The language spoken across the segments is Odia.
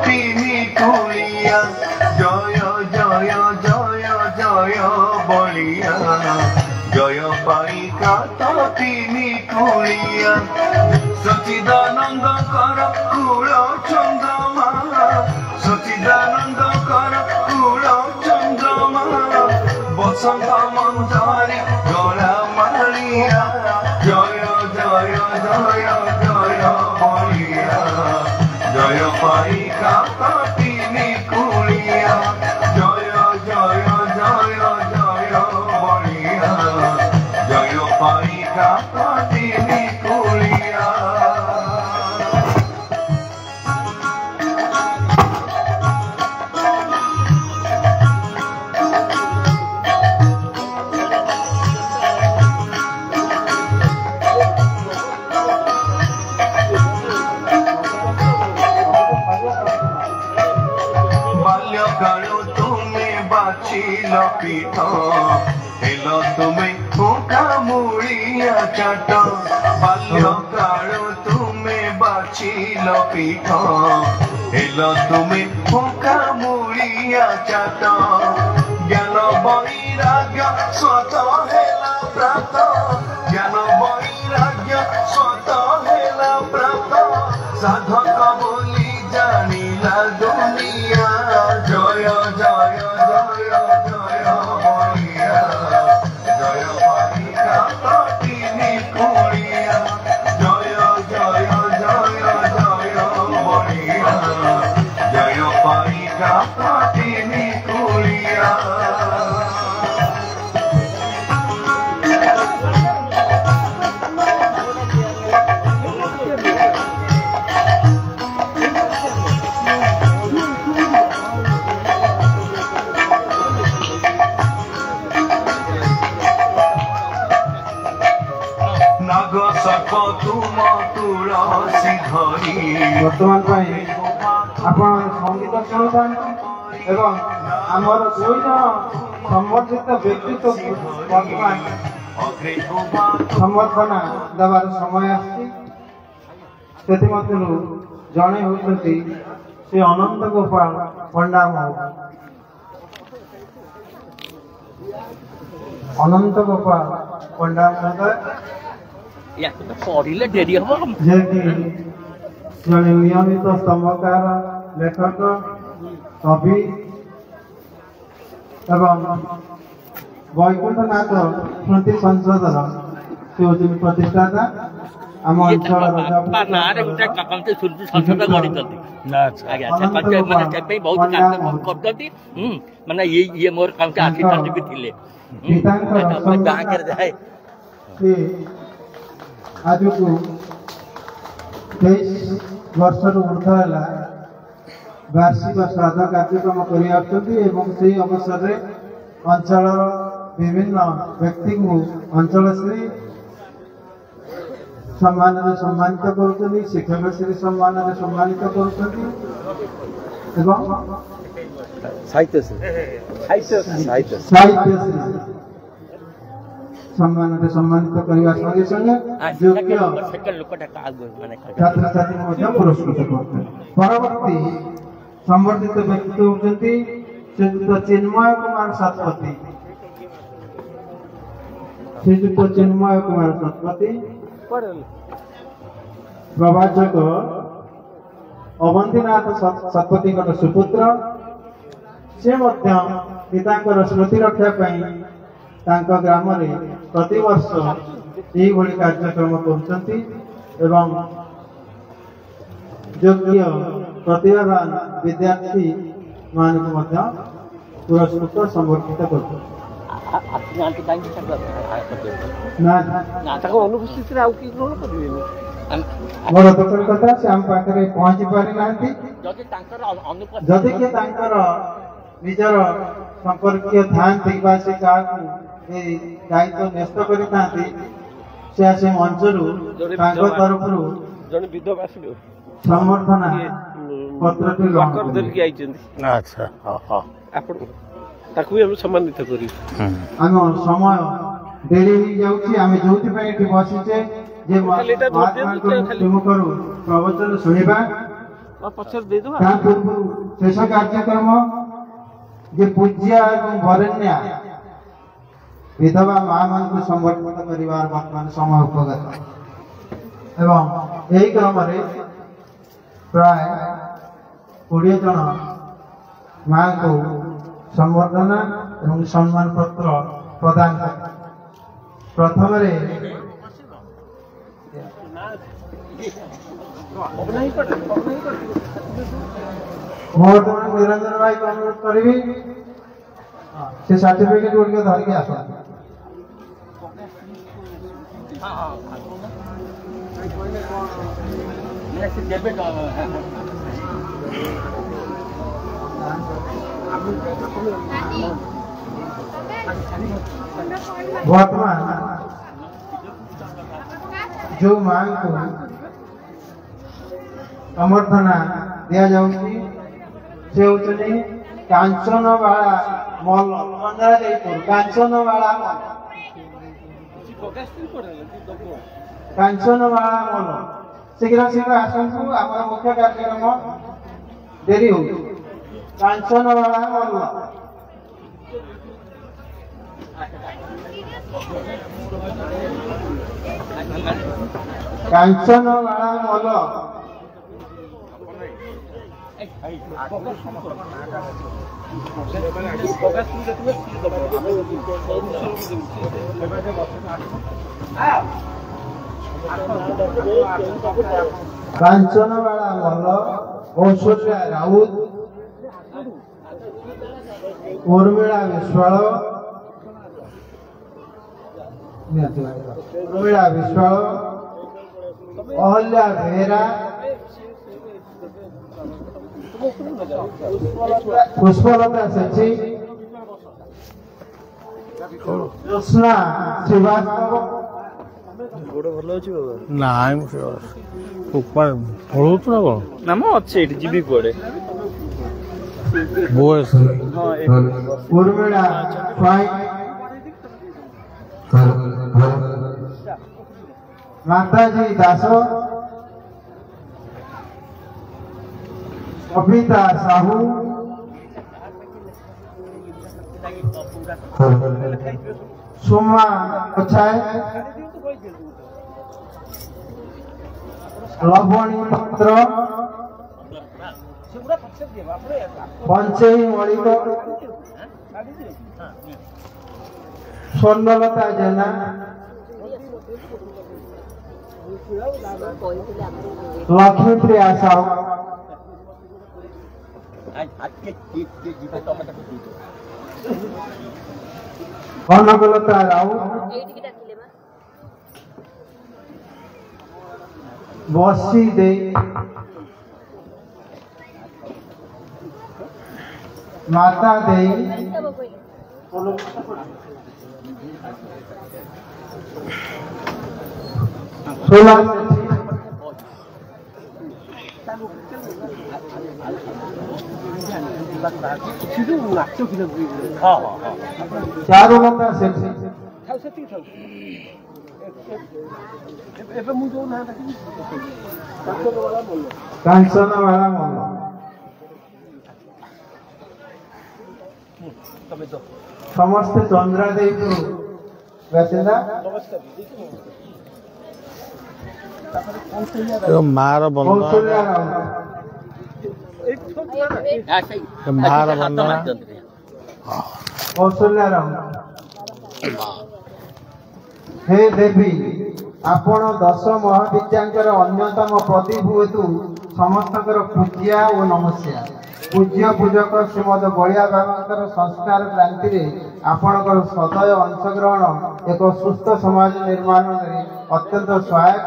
তিনি কুলিয়া জয় জয় জয় জয় বলিয়া জয় পাই কাত তিনি কুলিয়া সচিদানন্দ কর কুল চন্দ্রমা সচিদানন্দ কর কুল চন্দ্রমা বসন্ত মঞ্জরি গলা মারিয়া জয় জয় জয় জয় বলিয়া জয় পাই কাত তিনি কুলিয়া জয় জয় জয় জয় বলিয়া জয় পাই কাত তিনি কুলিয়া पीठ हेल तुम्हें मुड़िया चाट बाल्यकाल तुम्हें बाछिल पीठ हेल तुम्हें मुड़िया चाट ज्ञान वैराग्य स्वत हेला प्रात ज्ञान वैराग्य स्वत हेला प्रात साधक बोली जानिला दुनिया जय जय जय जय बलिया जय पाई कात তিনি কুলিয়া जय जय जय जय बलिया जय पाई कात তিনি কুলিয়া बर्तमान आपण संगीत शुणुता एवं आमर दुई संबर्धित व्यक्तित्व बर्तमान संबर्धना देवार समय आसमु जड़े होती श्री अनंत गोपाल पंडा अनंत गोपाल पंडा महोदय जड़े नियमित स्तंभकार लेखक कवि एवं वैकुंठनाथ स्मृति संसद से प्रतिष्ठाता आम अंचल आज को 23 वर्ष ऊर्ध है वार्षिक श्राद्ध कार्यक्रम कर अवसर में अंचल विभिन्न व्यक्ति को अंचल श्री सम्मान सम्मानित कर शिक्षक श्री सम्मान सम्मानित कर साहित्य सम्मान सम्मानित करने संगे संगे योग्य छात्र छात्री पुरस्कृत करते परवर्ती संबर्धित व्यक्ति होती श्रीजुक्त चिन्मय कुमार सतपथी श्रीजुक्त चिन्मय कुमार सतपथी प्रवाचक अवंतीनाथ सतपथी सुपुत्र से पिता स्मृति रक्षा ग्राम प्रति वर्ष यही कार्यक्रम करते योग्य प्रतिभावान विद्यार्थी मान पुरस्कृत संबर्धित करते बड़ दुखर कथा से आम पाखे पहुंची पारि ना जदि के निजर संपर्कीय था दायित्व न्यस्त कर मंचर तरफ समर्थना पत्र सम्मानित आम समय डेरी आम जो बसीचे प्रवचन शुणा शेष कार्यक्रम जे पूज्या एवं वरेण्या विधवा माँ मान को संबर्धित करिवार वर्तमान समय उपगत एवं यही क्रम प्राय 20 जन माँ को संबर्धना एवं सम्मान पत्र प्रदान कर प्रथम बर्तमान निरंजन भाई को अनुरोध करी से सर्टिफिकेट गुड़ के धरिक आस वर्तमान जो मां को समर्थना दिया जाऊँगी से होचनी कांचन वाला मल मंदरा जयपुर कांचन वाला मल शीघ्र शीघ्र आसतु आम मुख्य कार्यक्रम डेरी हो कांचन वाला मल कांचन वाला मल कांचन वाला मल कौशल्या राउत उर्मिला विश्वाल अहल्या बेहरा पुष्पलता सेठी ज्योत्स्ना श्रीवास्तव उर्मिला माताजी दास कविता साहू सोमा पछाय लवणी पत्र पंचई मणिक स्वर्णलता जेना लक्ष्मीप्रिया साहू कनकलता राउ बसी दे माता दे सोला चारुलता सेठी कांचन वाला मल समस्त चंद्रादेवी बासिंदा मार कौशल्या हे देवी आपण 10 महाविद्यांकर अन्यतम प्रदीप हेतु समस्त पूज्या और नमस्या पूज्य पूजक श्रीमद बलिया बाबा संस्कार क्रांति में आपणकर सदय अंशग्रहण एक सुस्थ समाज निर्माण में अत्यंत सहायक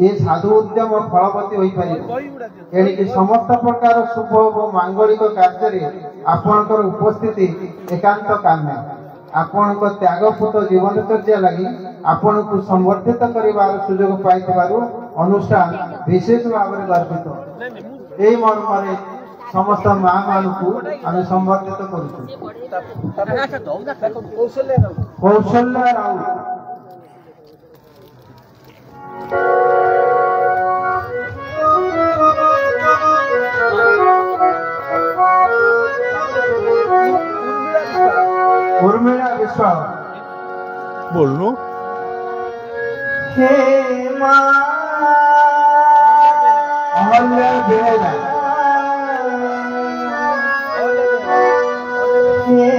ये साधु उद्यम फलवती हो पारे समस्त प्रकार शुभ और मांगलिक कार्य आपणकर उपस्थिति एकांत काम्य आपण त्यागपूत जीवनचर्या लगी आपण को संवर्धित करिवार सुयोग पाइथिबारु अनुष्ठान विशेष भाव में गर्वित ए मर्म समस्त माँ मान को आम संवर्धित कौशल्या राउत स्वर बोलू हे माँ अहल्या बेला हे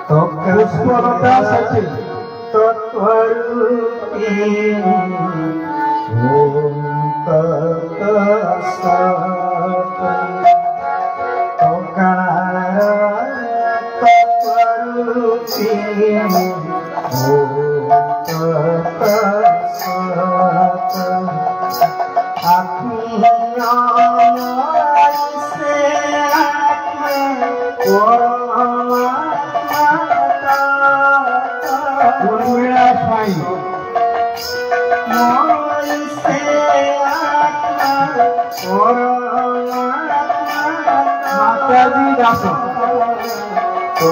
तो पुष्पलता सची तो त्वरूपी ओम तत्सत तो कार तत्वरूपी ओम तत्सत आत्मीय से माताजी दास तो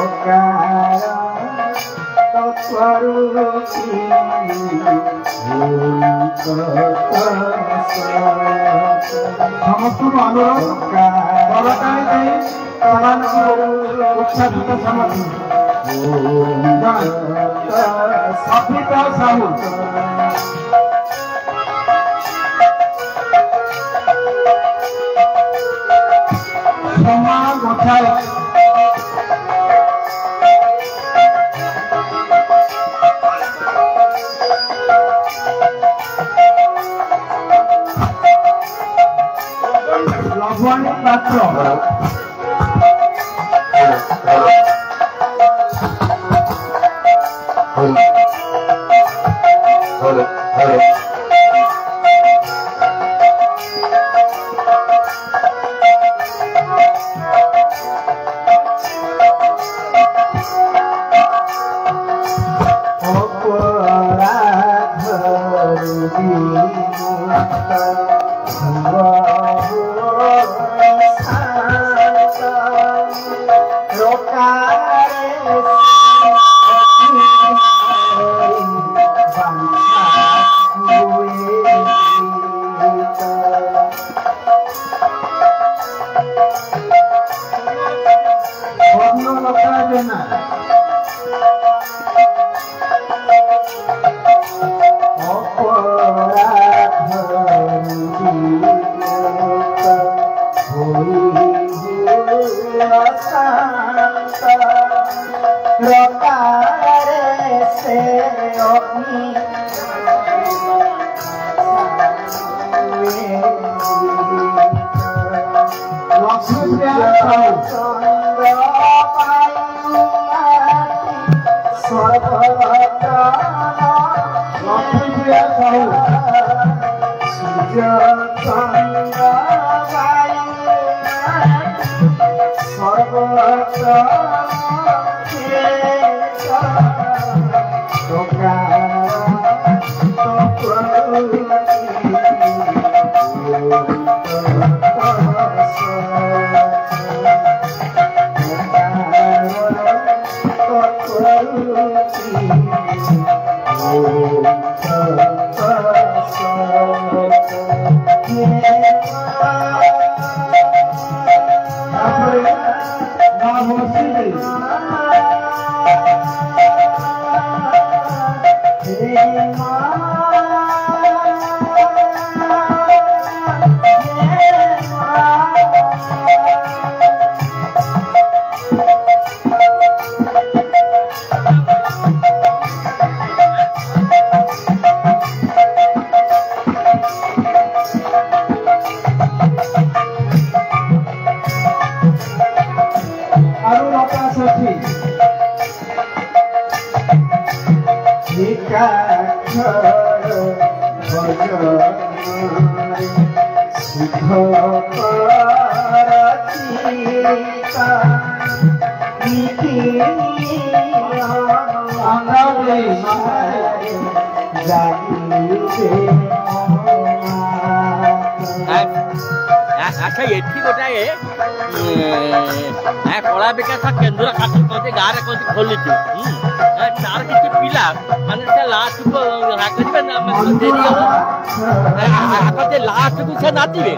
समस्त अनुरोध उत्साहित सफिता साहू क्षमा गोठाए लवणी पात्र अच्छा ये गोटे कला विकास केन्द्र गाँव खोली तार किसी पिला ମାନେ ଲାଷ୍ଟକୁ ରାଗିବେ ନା ଲାଷ୍ଟକୁ ସେ ନାଚିବେ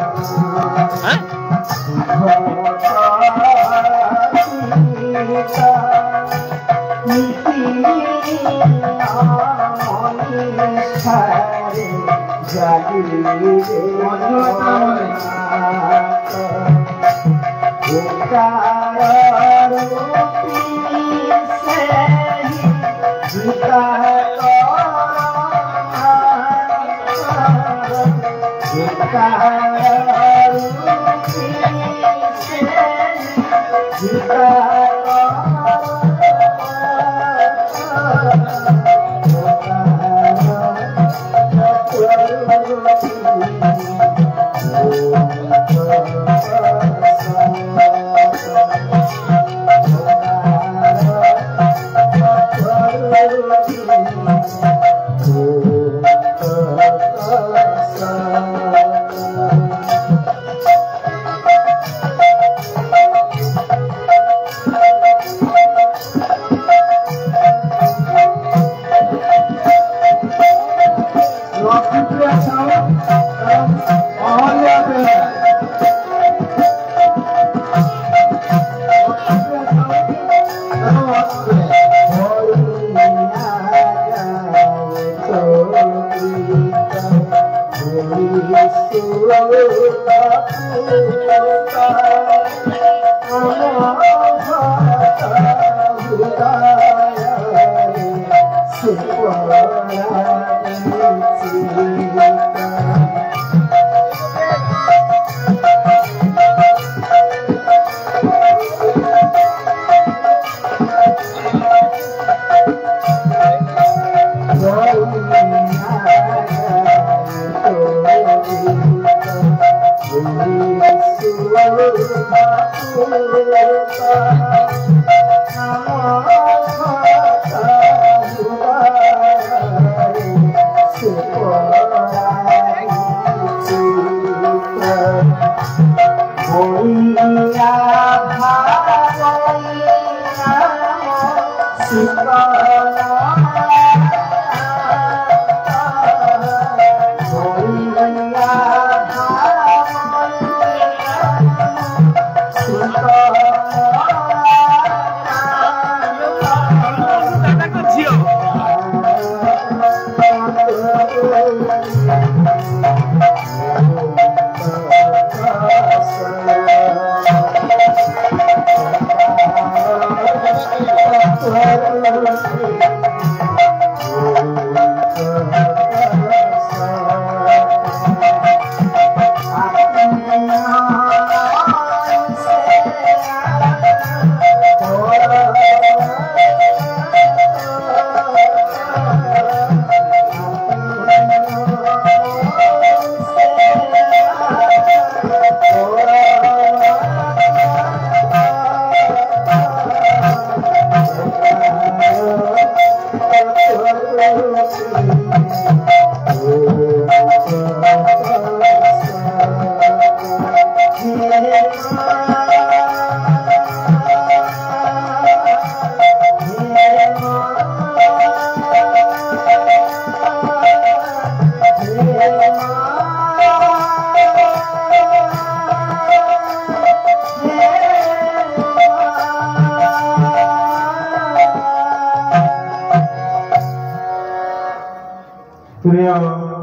प्रिय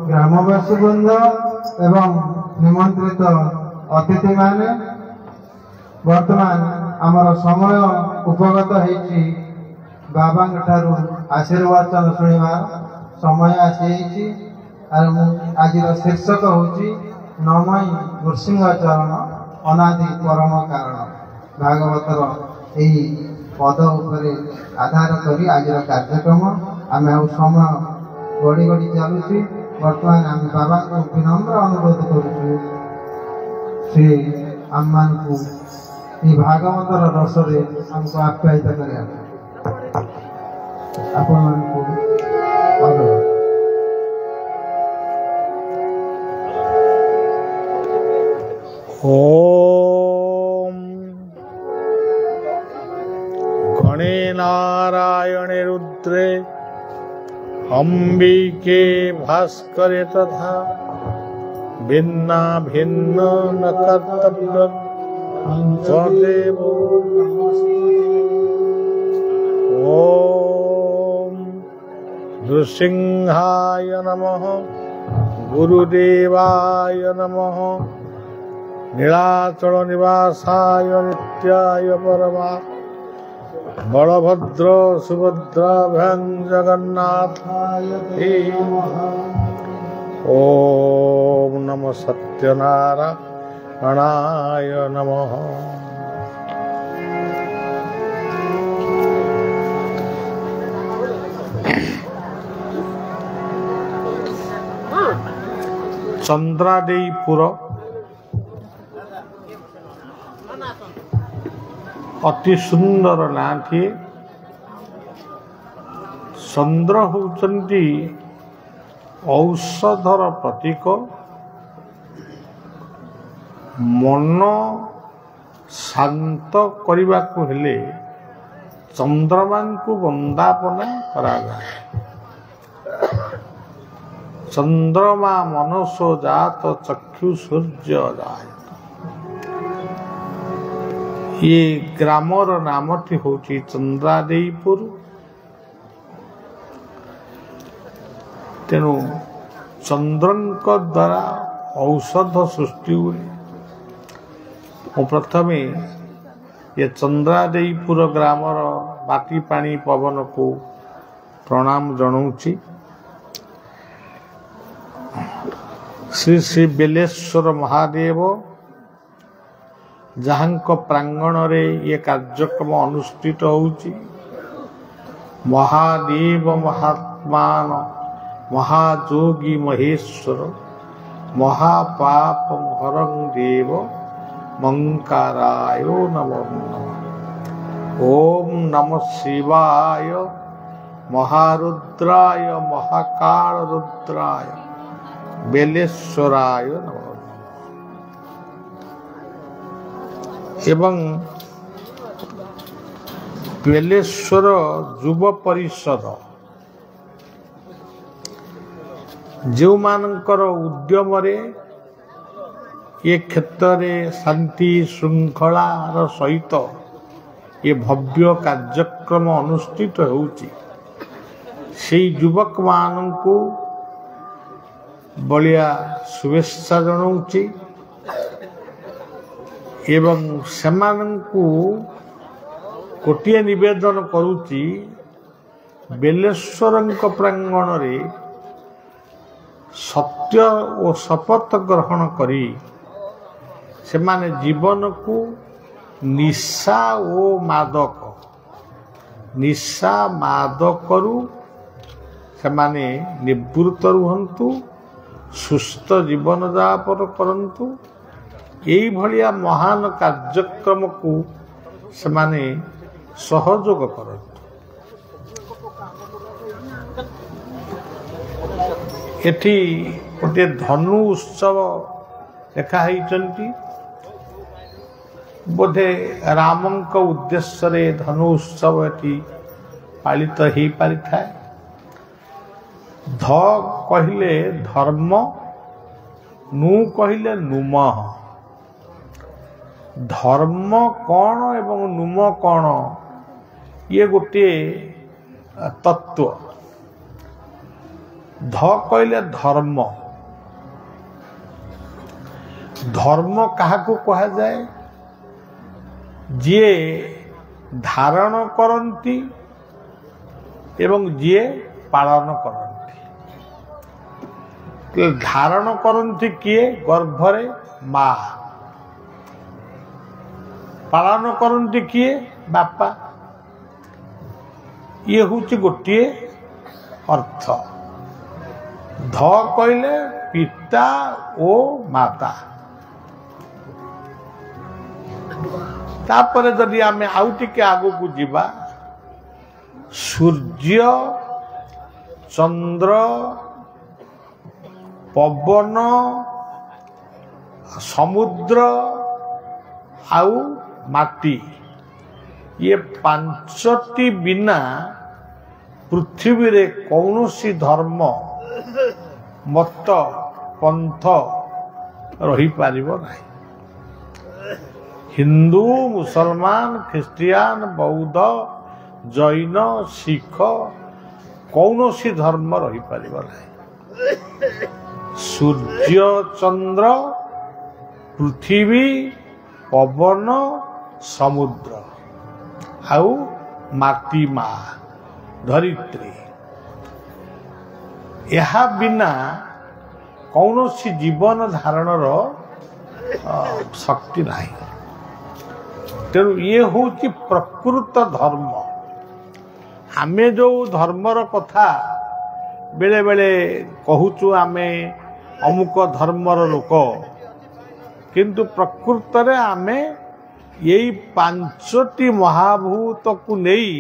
ग्रामवासी वृंद एवं निमंत्रित अतिथि माने वर्तमान आमर समय उपगत होइछि बाबा ठारू आशीर्वाद शुणवा समय आसी आज शीर्षक होछि नमय नृसिंह चरण अनादि परम कारण भागवतर यही पद उपरे आधार करी आज कार्यक्रम आम समय गड़ी गड़ी चलुची बर्तमान आम बाबा को विनम्र अनुरोध करुचु से आम मान को भागवतर रस हमको आप्यायित कर ओम गणे नारायणे रुद्रे अम्बिके भास्करे तथा भिन्ना भिन्न न कर्तव्य त्वदेव। ओम नृसिंहाय नमः, गुरुदेवाय नमः, नीलाचल निवासाय नित्याय परमा बलभद्र सुभद्राभ्यां जगन्नाथाय ते ओम नमः सत्यनारायणाय नमः। चंद्रादेईपुर अति सुंदर नाथी। चंद्र होचंती औषधर प्रतीक। मन शांत करने को हेले चंद्रमा को वंदापना करा जाए। चंद्रमा मनसो जात चक्षु सूर्य जात। ये ग्रामर नामटी होची चंद्रादेईपुर। तेणु चंद्रंक द्वारा औषध सृष्टि हुए। प्रथमे ये चंद्रादेईपुर ग्रामर बाटी पानी पवन को प्रणाम जनाऊँची। श्री श्री बेलेश्वर महादेव जहांक प्रांगण रे ये कार्यक्रम अनुष्ठित होउची। महादेव महात्मान महाजोगी महेश्वर महापाप हरं देव मंकाराय नमः। ओम नमः शिवाय महारुद्राय महाकाल रुद्राय बेलेश्वराय नमः। एवं बेलेश्वर युव परिषद जो मानकर उद्यम रे ये क्षेत्र में शांति श्रृंखलार सहित ये भव्य कार्यक्रम अनुष्ठित होउची। से युवक मानू बलिया शुभेच्छा जनाऊँची एवं सेमानंकु गोटे निवेदन करुच्ची बेलेश्वरंक प्रांगण रे सत्य और शपथ ग्रहण करी से माने जीवन को निशा और मादकरू से माने निवृत्त रुहंतु, सुस्थ जीवन यापन करंतु। यही भलिया महान कार्यक्रम को से माने सहयोग करंतु। एठी गोटे धनु उत्सव देखा ही बोधे रामंक उद्देश्य रे धनु उत्सव एठी पालित ही पारि थाए। ध कहिले धर्म, नु कहिले नुम। धर्म कौन एवं नुम कौन ये गोटे तत्व। ध कहिले धर्म। धर्म काहाकू कहा जाए? जिए धारण करती एवं जिए पालन करती। धारण करती किए? गर्भरे माँ। पालन करती किए? बापा। ये हूँ गोटे अर्थ। ध कहले पिता ओ माता। तापर जदि आमे आउ टिके आगो को जीवा, सूर्य, चंद्र, पवन, समुद्र आउ माटी, ये पांचटी बिना पृथ्वी रे कौनसी धर्म मत पंथ रही पारिबो नाही। हिंदू मुसलमान ख्रिस्टियान बौद्ध जैन सिख कौनसी धर्म रही पारिबो नाही। सूर्य चंद्र पृथ्वी पवन समुद्र आउ माटी मा धरित्री यहा बिना कौनसी जीवन धारणर शक्ति नाही। तेणु ये हूँ प्रकृत धर्म। आमे जो धर्मर कथा बेले बेले कहूचु आमे अमुक धर्मर लोक, किंतु प्रकृत रे आमे यही पांचटी महाभूत को नहीं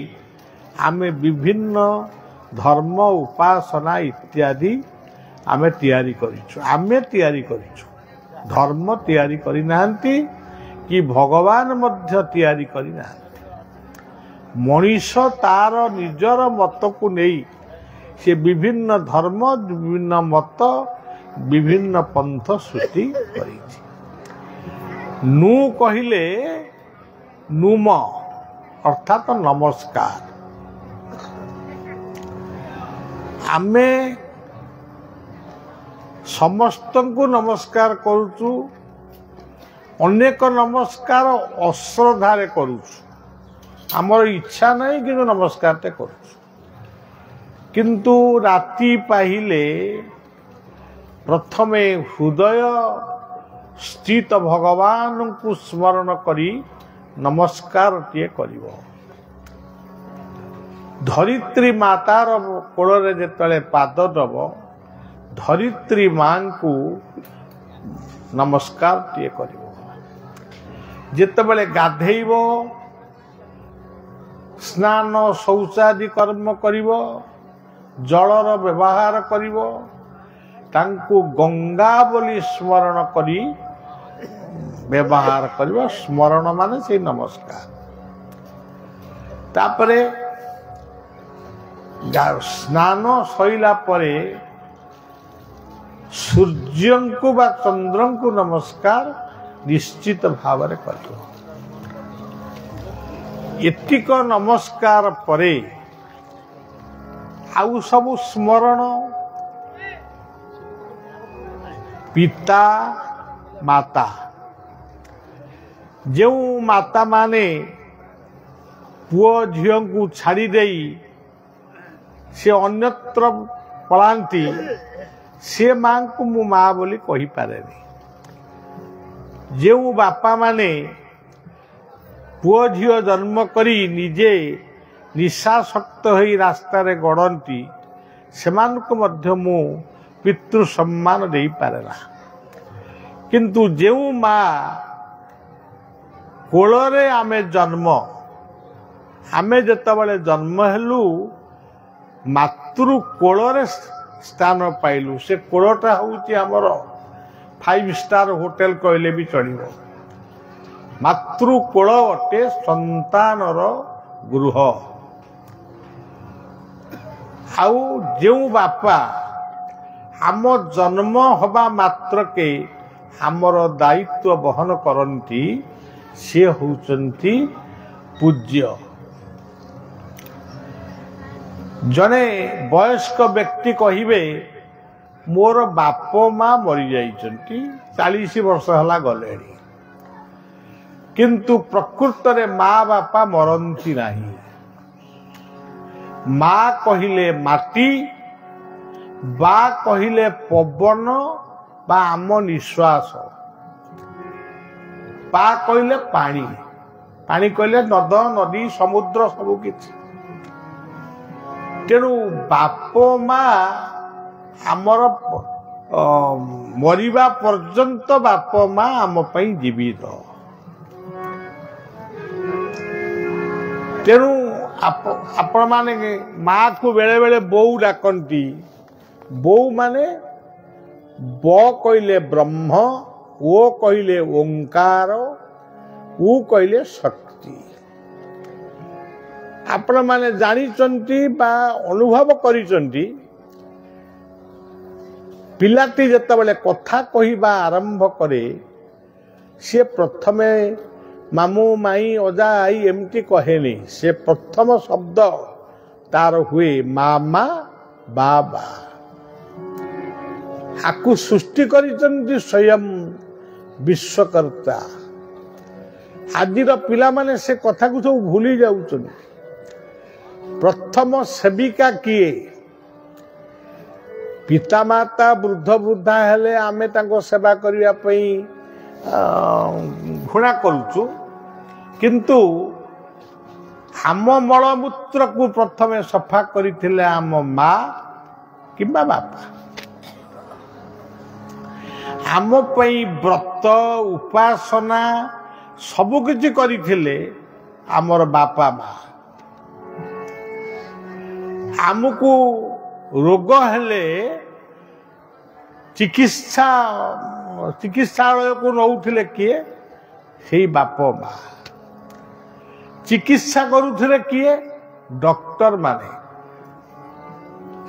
आमे विभिन्न धर्म उपासना इत्यादि आमे तैयारी करिछु। आमे तैयारी करिछु, धर्म तैयारी करि नाहंती कि भगवान मध्य तैयारी करि नाहंती। मनीष तार निजर मत को नहीं से विभिन्न धर्म विभिन्न मत विभिन्न पंथ सृष्टि करिछि। नु कहिले नुम अर्थात नमस्कार। आमे समस्त को नमस्कार करुचु, अनेक नमस्कार अश्रद्धारे करुचु। आमर इच्छा नहीं कि नमस्कार ते करुचु, किंतु राति पाहिले प्रथमे हृदय स्थित भगवान को स्मरण करी नमस्कार टिए करिवो। धरित्री मातार कोଳରେ ଯେତେବେଳେ पाद दब धरित्री मां को नमस्कार टिए करिवो। जेतेବେଳେ गाधेइबो स्नान शौचादि कर्म करिवो, जलर व्यवहार करिवो, तांको गंगा बोली स्मरण करी व्यवहार करिवो। स्मरण माने से नमस्कार। तापरे स्नान सैला परे सूर्य को बा चंद्र को नमस्कार निश्चित भाव में करिवो। एतिक नमस्कार परे आउ सब स्मरण पिता माता जो माता माने पुओ झियो को छाड़ी देई से अन्यत्र पलांती से मां को मु मां बोली कही पारेनी। जो बापा माने पुओ झियो जन्म करी निजे निशाशक्त होई रास्ता रे गड़ंती सेमान को मध्य मु पितृ सम्मान दे पारेना। किंतु जो मां कोଳରେ आमे जन्म आमे जेतेबेले जन्म हेलु मातृ कोଳରେ स्थान पाइलु। से कोळटा होउची हमर 5 स्टार होटल कहले भी चलिबो। मातृ कोळ अटे संतानर गृह। आउ जो बापा आम जन्म हवा मात्र के आमर दायित्व बहन करती से होउचंती पूज्य। जने वयस्क व्यक्ति कहिबे मोर बाप मां मरी जाइचंती 40 वर्ष हला गलेनी, किंतु प्रकृत रे माँ बापा मरंती नाही। माँ कहिले माटी, बा कहिले पवन बा आम निश्वास, पा कहिले पानी, पानी कहिले नद नदी समुद्र सबु किछि। तेणु बाप माँ आमर मरिबा पर्यंत बाप माँ आम पई जीवित। तेणु आपण माने माँ को बेले बेले बोऊ डाकती। बोऊ माने ब कहिले ब्रह्म, ओ कहिले ओंकार, उ कहिले शक्ति। आपण माने जानिचंती बा अनुभव करिचंती पिलाटी जेतेबेले कथा कहवा आरंभ करे से प्रथमे मामू माई अजा आई एमती कहेनी से प्रथम शब्द तार हुए मामा बाबा आकु सृष्टि करिचंती स्वयं विश्वकर्ता आदिर पिला माने से कथा को सब भूली जाउछन प्रथम सेविका किए पितामाता वृद्ध वृद्धा हेले आमे तांको सेवा करिया पई घृणा करूचु किंतु आम मलमूत्र को प्रथमे सफा करथिले आम माँ किंबा बापा आम पई व्रत उपासना सबु किछि करथिले आमर बापा माँ आमको रोग हेले चिकित्सालय को नौथिले किए से बाप माँ चिकित्सा करुथिले किए डॉक्टर माने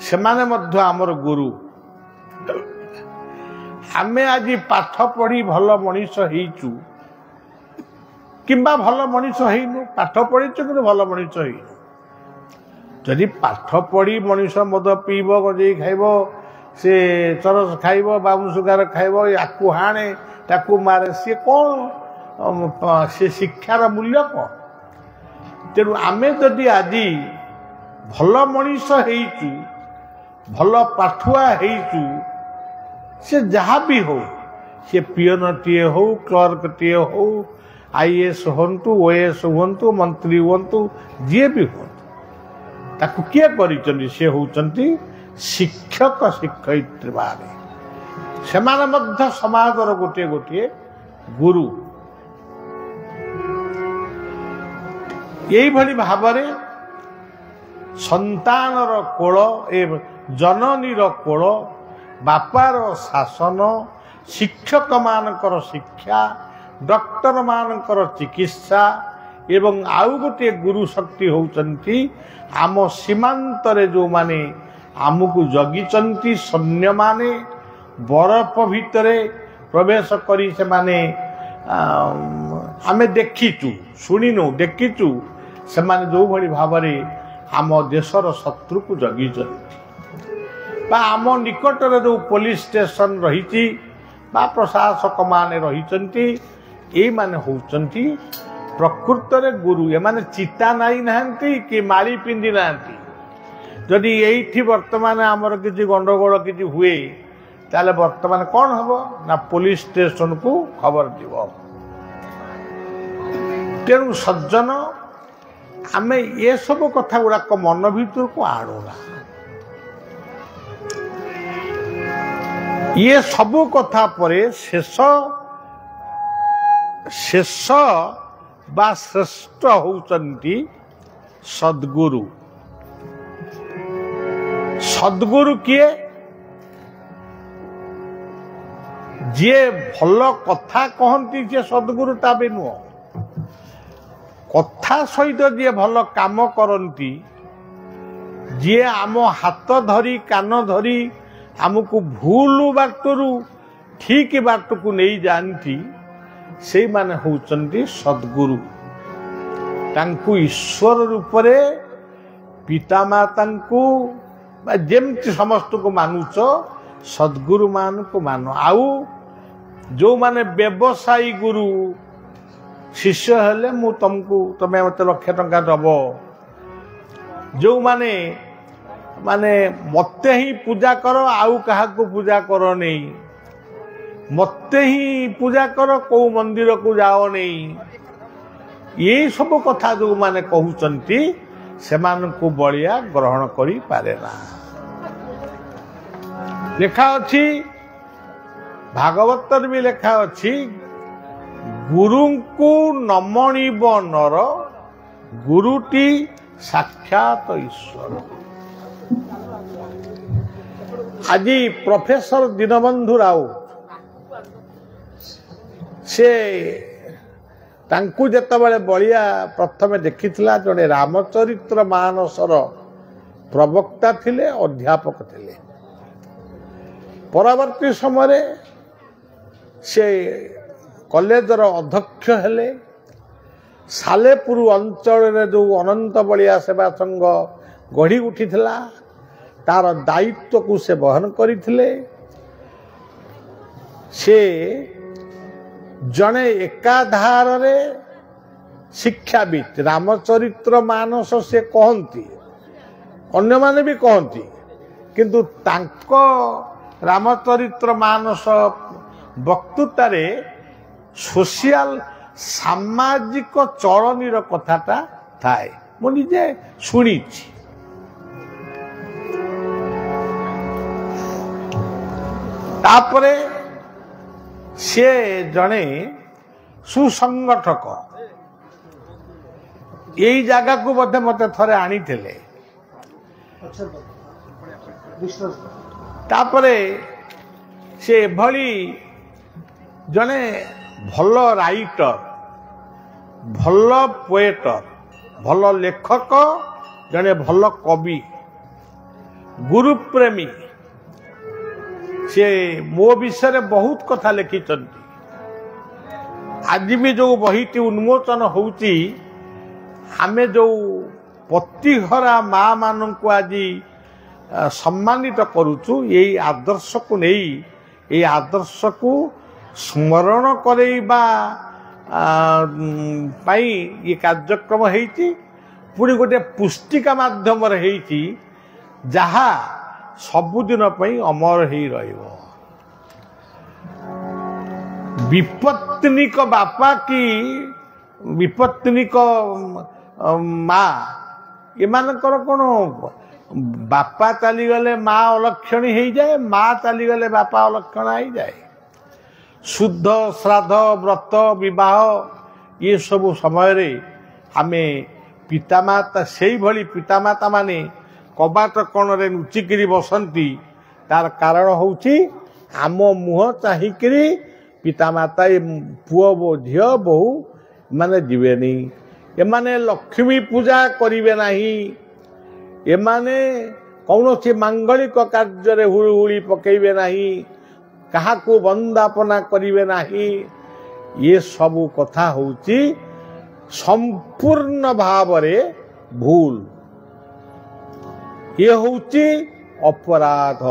से माने मध्य आमर गुरु आमे आज पाठ पढ़ी भल मनीष हेचु किंबा भल मनीष हेनु पाठ पढ़ीचु कि भल मनीष हेनु जदि पाठ पढ़ी मनीष मद पीब गजे खाइब से चरस खाइब बाबू सुगार खाइब याकू हाणे ताकू मारे सी कौन से शिक्षार मूल्य कौन तेणु आमे जदि आज भल मनीष हेचु भल पाठुआ हेचु से जहाँ भी हो से पियन टीए हो क्लर्क टीए हो आईएएस हंतु ओएएस हंतु मंत्री हंतु जी भी हो ताकू किए करिचंती से होचंती शिक्षक शिक्षयित्री भावे सेमाने मध्य समाजर गोटे गोटे गुरु यही भली भावरे संतानर कोल एवं जननीर कोल बापार शासन शिक्षक मानकर शिक्षा डॉक्टर मानकर चिकित्सा एवं आउ गोटे गुरु शक्ति होचंती आम सीमांतरे जो माने आमको जगिचंती सैन्य माने बरफ भितरे प्रवेश करी से माने आमे देखिचु शुणिनु देखिचु से माने जो भली भावरे आम देशर शत्रु को जगिचंती बा आम निकटरे जो पुलिस स्टेशन रही प्रशासक माने रही माने होचंती प्रकृत रे गुरु ये माने चिता नाई नहांती कि माली पिंदी नहांती जदि यही वर्तमान आमर किसी गंडगोल किसी हुए ताले वर्तमान कौन हबो ना पुलिस स्टेशन को खबर जीव तेणु सज्जन आमे ये सब कथा गुड़ाक मन भीतर को आणुना ये सबू कथा परे शेष शेष बा श्रेष्ठ होचंती सद्गुरु सद्गुरु किए जे भल कथा कहती जे सद्गुरु ता भी नुह कथा सहित जे भल काम करती जे आम हाथ धरी कान धरी आमको भूल बाटरू ठीक बाट को नहीं जानती से माने होचंती सद्गुरु तांकु ईश्वर रूप रे पितामाता को जेमती समस्त को मानुच सद्गुरु मान को मानो आउ जो माने व्यवसायी गुरु शिष्य हेले मु तुमको तमे मते लक्ष टंका दब जो माने माने मते ही पूजा करो आउ कहा को पूजा करो नहीं मते ही पूजा करो को मंदिर को जाओ नहीं ये सब कथा जो माने कहउचंती सेमान को बलिया ग्रहण करी पारे ना लेखा अच्छी भागवत भी लेखा अच्छी गुरु को नमणीब नर गुरुटी साक्षात ईश्वर आज प्रोफेसर दीनबंधु राउत से ତାଙ୍କୁ ଯେତେବେଳେ ବଳିଆ ପ୍ରଥମେ ଦେଖିଥିଲା ଜଣେ ରାମଚରିତ୍ର ମାନସର ପ୍ରବକ୍ତା ଥିଲେ, ଅଧ୍ୟାପକ ଥିଲେ। ପରବର୍ତ୍ତୀ ସମୟରେ ସେ କଲେଜର ଅଧ୍ୟକ୍ଷ ହେଲେ। ସାଲେପୁର ଅଞ୍ଚଳରେ ଯେଉଁ ଅନନ୍ତ ବଳିଆ ସେବା ସଂଘ ଗଢ଼ି ଉଠିଥିଲା ତାର ଦାୟିତ୍ୱକୁ ସେ ବହନ କରିଥିଲେ। ସେ ଜଣେ ଏକାଧାରରେ ଶିକ୍ଷାବିତ୍। ରାମଚରିତ୍ର ମାନସ ସେ କହନ୍ତି, ଅନ୍ୟମାନେ ବି କହନ୍ତି, କିନ୍ତୁ ତାଙ୍କ ରାମଚରିତ୍ର ମାନସ ବକ୍ତୃତାରେ ସୋସିଆଲ ସାମାଜିକ ଚଳନୀର କଥାଟା ଥାଏ। ମୁଁ ନିଜେ ଶୁଣିଛି। ତାପରେ ସେ ଜଣେ ସୁସଂଗଠକ। ଏଇ ଜାଗାକୁ ମଧ୍ୟ ମତେ ଥରେ ଆଣିଥିଲେ। ତାପରେ ସେ ଏଭଳି ଜଣେ ଭଲ ରାଇଟର, ଭଲ ପୋଏଟର, ଭଲ ଲେଖକ, ଜଣେ ଭଲ କବି, ଗୁରୁପ୍ରେମୀ। ସେ ମୋ ବିଷୟରେ ବହୁତ କଥା ଲେଖିଛନ୍ତି। ଆଜି ବି ଯେଉଁ ବହିଟି ଉନ୍ମୋଚନ ହେଉଛି, ଆମେ ଯେଉଁ ପତିହରା ମା ମାନଙ୍କୁ ଆଜି ସମ୍ମାନିତ କରୁଛୁ, ଏଇ ଆଦର୍ଶକୁ ନେଇ, ଏଇ ଆଦର୍ଶକୁ ସ୍ମରଣ କରେଇବା ପାଇଁ ଏ କାର୍ଯ୍ୟକ୍ରମ ହେଇଛି। ପୁଣି ଗୋଟେ ପୁସ୍ତିକା ମାଧ୍ୟମରେ ହେଇଛି, ଯାହା ସବୁଦିନ ପାଇଁ ଅମର ହେଇ ରହିବ। ବିପତ୍ନିକ ବାପା କି ବିପତ୍ନିକ ମା, ଏମାନଙ୍କର କ'ଣ ବାପା ଚାଲିଗଲେ ମା ଅଲକ୍ଷଣୀ ହେଇଯାଏ, ମା ଚାଲିଗଲେ ବାପା ଅଲକ୍ଷଣା ହେଇଯାଏ। ଶୁଦ୍ଧ, ଶ୍ରାଦ୍ଧ, ବ୍ରତ, ବିବାହ ଏସବୁ ସମୟରେ ଆମେ ପିତାମାତା, ସେଇଭଳି ପିତାମାତା ମାନେ କବାଟ କୋଣରେ ଲୁଚିକିରି ବସନ୍ତି। ତାର କାରଣ ହେଉଛି ଆମ ମୁହଁ ଚାହିଁକିରି ପିତାମାତା, ପୁଅ ଝିଅ ବୋହୂ ମାନେ ଯିବେନି। ଏମାନେ ଲକ୍ଷ୍ମୀ ପୂଜା କରିବେ ନାହିଁ, ଏମାନେ କୌଣସି ମାଙ୍ଗଳିକ କାର୍ଯ୍ୟରେ ହୁଳୁହୁଳି ପକେଇବେ ନାହିଁ, କାହାକୁ ବନ୍ଦାପନା କରିବେ ନାହିଁ। ଏସବୁ କଥା ହେଉଛି ସମ୍ପୂର୍ଣ୍ଣ ଭାବରେ ଭୁଲ। ଇଏ ହେଉଛି ଅପରାଧ।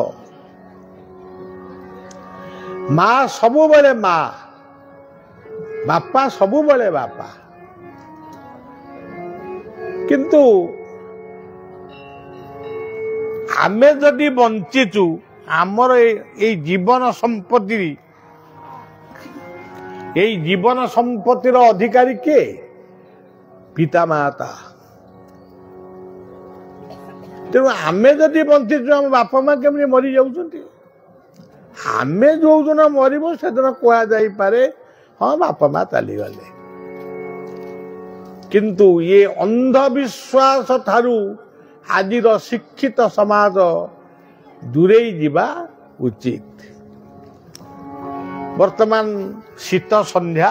ମା ସବୁବେଳେ ମା, ବାପା ସବୁବେଳେ ବାପା। କିନ୍ତୁ ଆମେ ଯଦି ବଞ୍ଚିଛୁ, ଆମର ଏଇ ଜୀବନ ସମ୍ପତ୍ତିର ଅଧିକାରୀ କିଏ? ପିତାମାତା। ତେଣୁ ଆମେ ଯଦି ବଞ୍ଚିଛୁ, ଆମ ବାପା ମା କେମିତି ମରିଯାଉଛନ୍ତି? ଆମେ ଯୋଉଦିନ ମରିବୁ ସେଦିନ କୁହାଯାଇପାରେ ହଁ ବାପା ମା ଚାଲିଗଲେ। କିନ୍ତୁ ଏ ଅନ୍ଧବିଶ୍ୱାସ ଠାରୁ ଆଜିର ଶିକ୍ଷିତ ସମାଜ ଦୂରେଇ ଯିବା ଉଚିତ। ବର୍ତ୍ତମାନ ଶୀତ ସନ୍ଧ୍ୟା,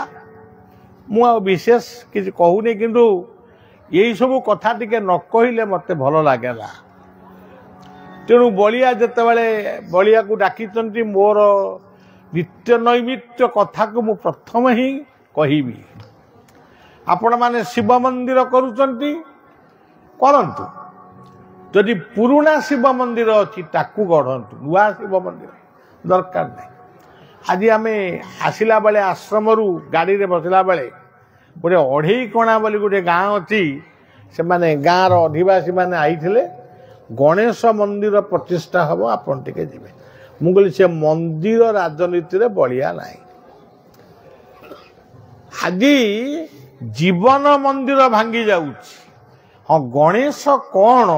ମୁଁ ଆଉ ବିଶେଷ କିଛି କହୁନି, କିନ୍ତୁ ଏଇସବୁ କଥା ଟିକେ ନ କହିଲେ ମୋତେ ଭଲ ଲାଗେନା। ତେଣୁ ବଳିଆ ଯେତେବେଳେ ବଳିଆକୁ ଡାକିଛନ୍ତି, ମୋର ନିତ୍ୟ ନୈମିତ୍ୟ କଥାକୁ ମୁଁ ପ୍ରଥମେ ହିଁ କହିବି। ଆପଣମାନେ ଶିବ ମନ୍ଦିର କରୁଛନ୍ତି, କରନ୍ତୁ। ଯଦି ପୁରୁଣା ଶିବ ମନ୍ଦିର ଅଛି ତାକୁ ଗଢ଼ନ୍ତୁ, ନୂଆ ଶିବ ମନ୍ଦିର ଦରକାର ନାହିଁ। ଆଜି ଆମେ ଆସିଲା ବେଳେ ଆଶ୍ରମରୁ ଗାଡ଼ିରେ ବସିଲା ବେଳେ ଗୋଟେ ଅଢ଼େଇକଣା ବୋଲି ଗୋଟେ ଗାଁ ଅଛି, ସେମାନେ ଗାଁର ଅଧିବାସୀମାନେ ଆଇଥିଲେ, ଗଣେଶ ମନ୍ଦିର ପ୍ରତିଷ୍ଠା ହେବ, ଆପଣ ଟିକେ ଯିବେ। ମୁଁ କହିଲି ସେ ମନ୍ଦିର ରାଜନୀତିରେ ବଳିଆ ନାହିଁ। ଆଜି ଜୀବନ ମନ୍ଦିର ଭାଙ୍ଗି ଯାଉଛି। ହଁ, ଗଣେଶ କ'ଣ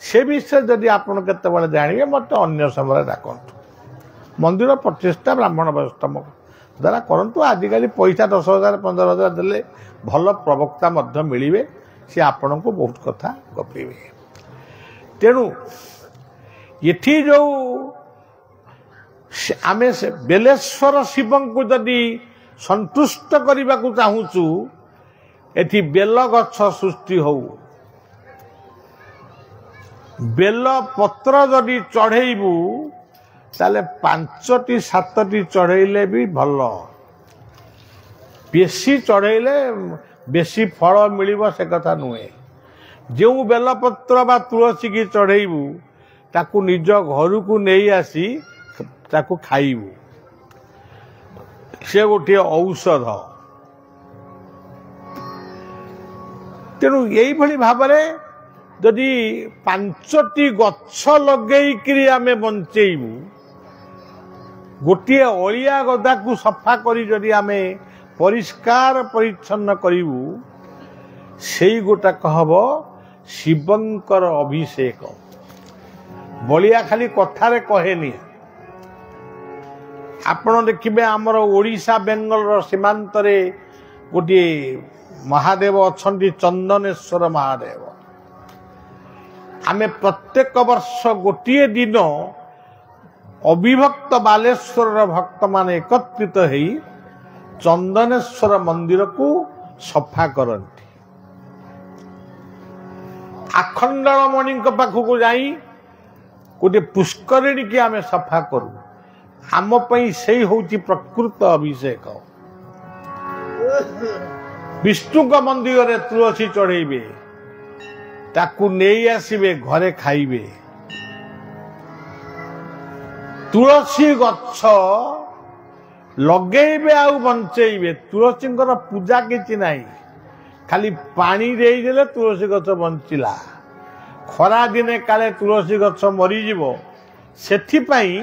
ସେ ବିଷୟରେ ଯଦି ଆପଣ କେତେବେଳେ ଜାଣିବେ ମୋତେ ଅନ୍ୟ ସମୟରେ ଡାକନ୍ତୁ। ମନ୍ଦିର ପ୍ରତିଷ୍ଠା ବ୍ରାହ୍ମଣ ବୈଷ୍ଣବ ଦ୍ୱାରା କରନ୍ତୁ। ଆଜିକାଲି ପଇସା 10,000 15,000 ଦେଲେ ଭଲ ପ୍ରବକ୍ତା ମଧ୍ୟ ମିଳିବେ, ସେ ଆପଣଙ୍କୁ ବହୁତ କଥା ଗପିବେ। ତେଣୁ ଏଠି ଯେଉଁ ଆମେ ବେଲେଶ୍ୱର ଶିବଙ୍କୁ ଯଦି ସନ୍ତୁଷ୍ଟ କରିବାକୁ ଚାହୁଁଛୁ ଏଠି ବେଲ ଗଛ ସୃଷ୍ଟି ହଉ। ବେଲ ପତ୍ର ଯଦି ଚଢ଼େଇବୁ ତାହେଲେ 5ଟି 7ଟି ଚଢ଼େଇଲେ ବି ଭଲ। ବେଶୀ ଚଢ଼େଇଲେ ବେଶୀ ଫଳ ମିଳିବ ସେ କଥା ନୁହେଁ। ଯେଉଁ ବେଲପତ୍ର ବା ତୁଳସୀ କି ଚଢ଼େଇବୁ ତାକୁ ନିଜ ଘରକୁ ନେଇ ଆସି ତାକୁ ଖାଇବୁ, ସେ ଗୋଟିଏ ଔଷଧ। ତେଣୁ ଏଇଭଳି ଭାବରେ ଯଦି 5ଟି ଗଛ ଲଗେଇକିରି ଆମେ ବଞ୍ଚେଇବୁ, ଗୋଟିଏ ଅଳିଆ ଗଦାକୁ ସଫା କରି ଯଦି ଆମେ ପରିଷ୍କାର ପରିଚ୍ଛନ୍ନ କରିବୁ, ସେଇ ଗୋଟାକ ହବ ଶିବଙ୍କର ଅଭିଷେକ। ବଳିଆ ଖାଲି କଥାରେ କହେନି। ଆପଣ ଦେଖିବେ ଆମର ଓଡ଼ିଶା ବେଙ୍ଗଲର ସୀମାନ୍ତରେ ଗୋଟିଏ ମହାଦେବ ଅଛନ୍ତି, ଚନ୍ଦନେଶ୍ୱର ମହାଦେବ। ଆମେ ପ୍ରତ୍ୟେକ ବର୍ଷ ଗୋଟିଏ ଦିନ ଅବିଭକ୍ତ ବାଲେଶ୍ୱରର ଭକ୍ତମାନେ ଏକତ୍ରିତ ହେଇ ଚନ୍ଦନେଶ୍ୱର ମନ୍ଦିରକୁ ସଫା କରନ୍ତି। ଆଖଣ୍ଡଳମଣିଙ୍କ ପାଖକୁ ଯାଇ ଗୋଟିଏ ପୁଷ୍କରିଣୀକି ଆମେ ସଫା କରୁ। ଆମ ପାଇଁ ସେଇ ହେଉଛି ପ୍ରକୃତ ଅଭିଷେକ। ବିଷ୍ଣୁଙ୍କ ମନ୍ଦିରରେ ତୁଳସୀ ଚଢ଼େଇବେ, ତାକୁ ନେଇ ଆସିବେ ଘରେ ଖାଇବେ। ତୁଳସୀ ଗଛ ଲଗେଇବେ ଆଉ ବଞ୍ଚେଇବେ। ତୁଳସୀଙ୍କର ପୂଜା କିଛି ନାହିଁ, ଖାଲି ପାଣି ଦେଇଦେଲେ ତୁଳସୀ ଗଛ ବଞ୍ଚିଲା। ଖରା ଦିନେ କାଳେ ତୁଳସୀ ଗଛ ମରିଯିବ, ସେଥିପାଇଁ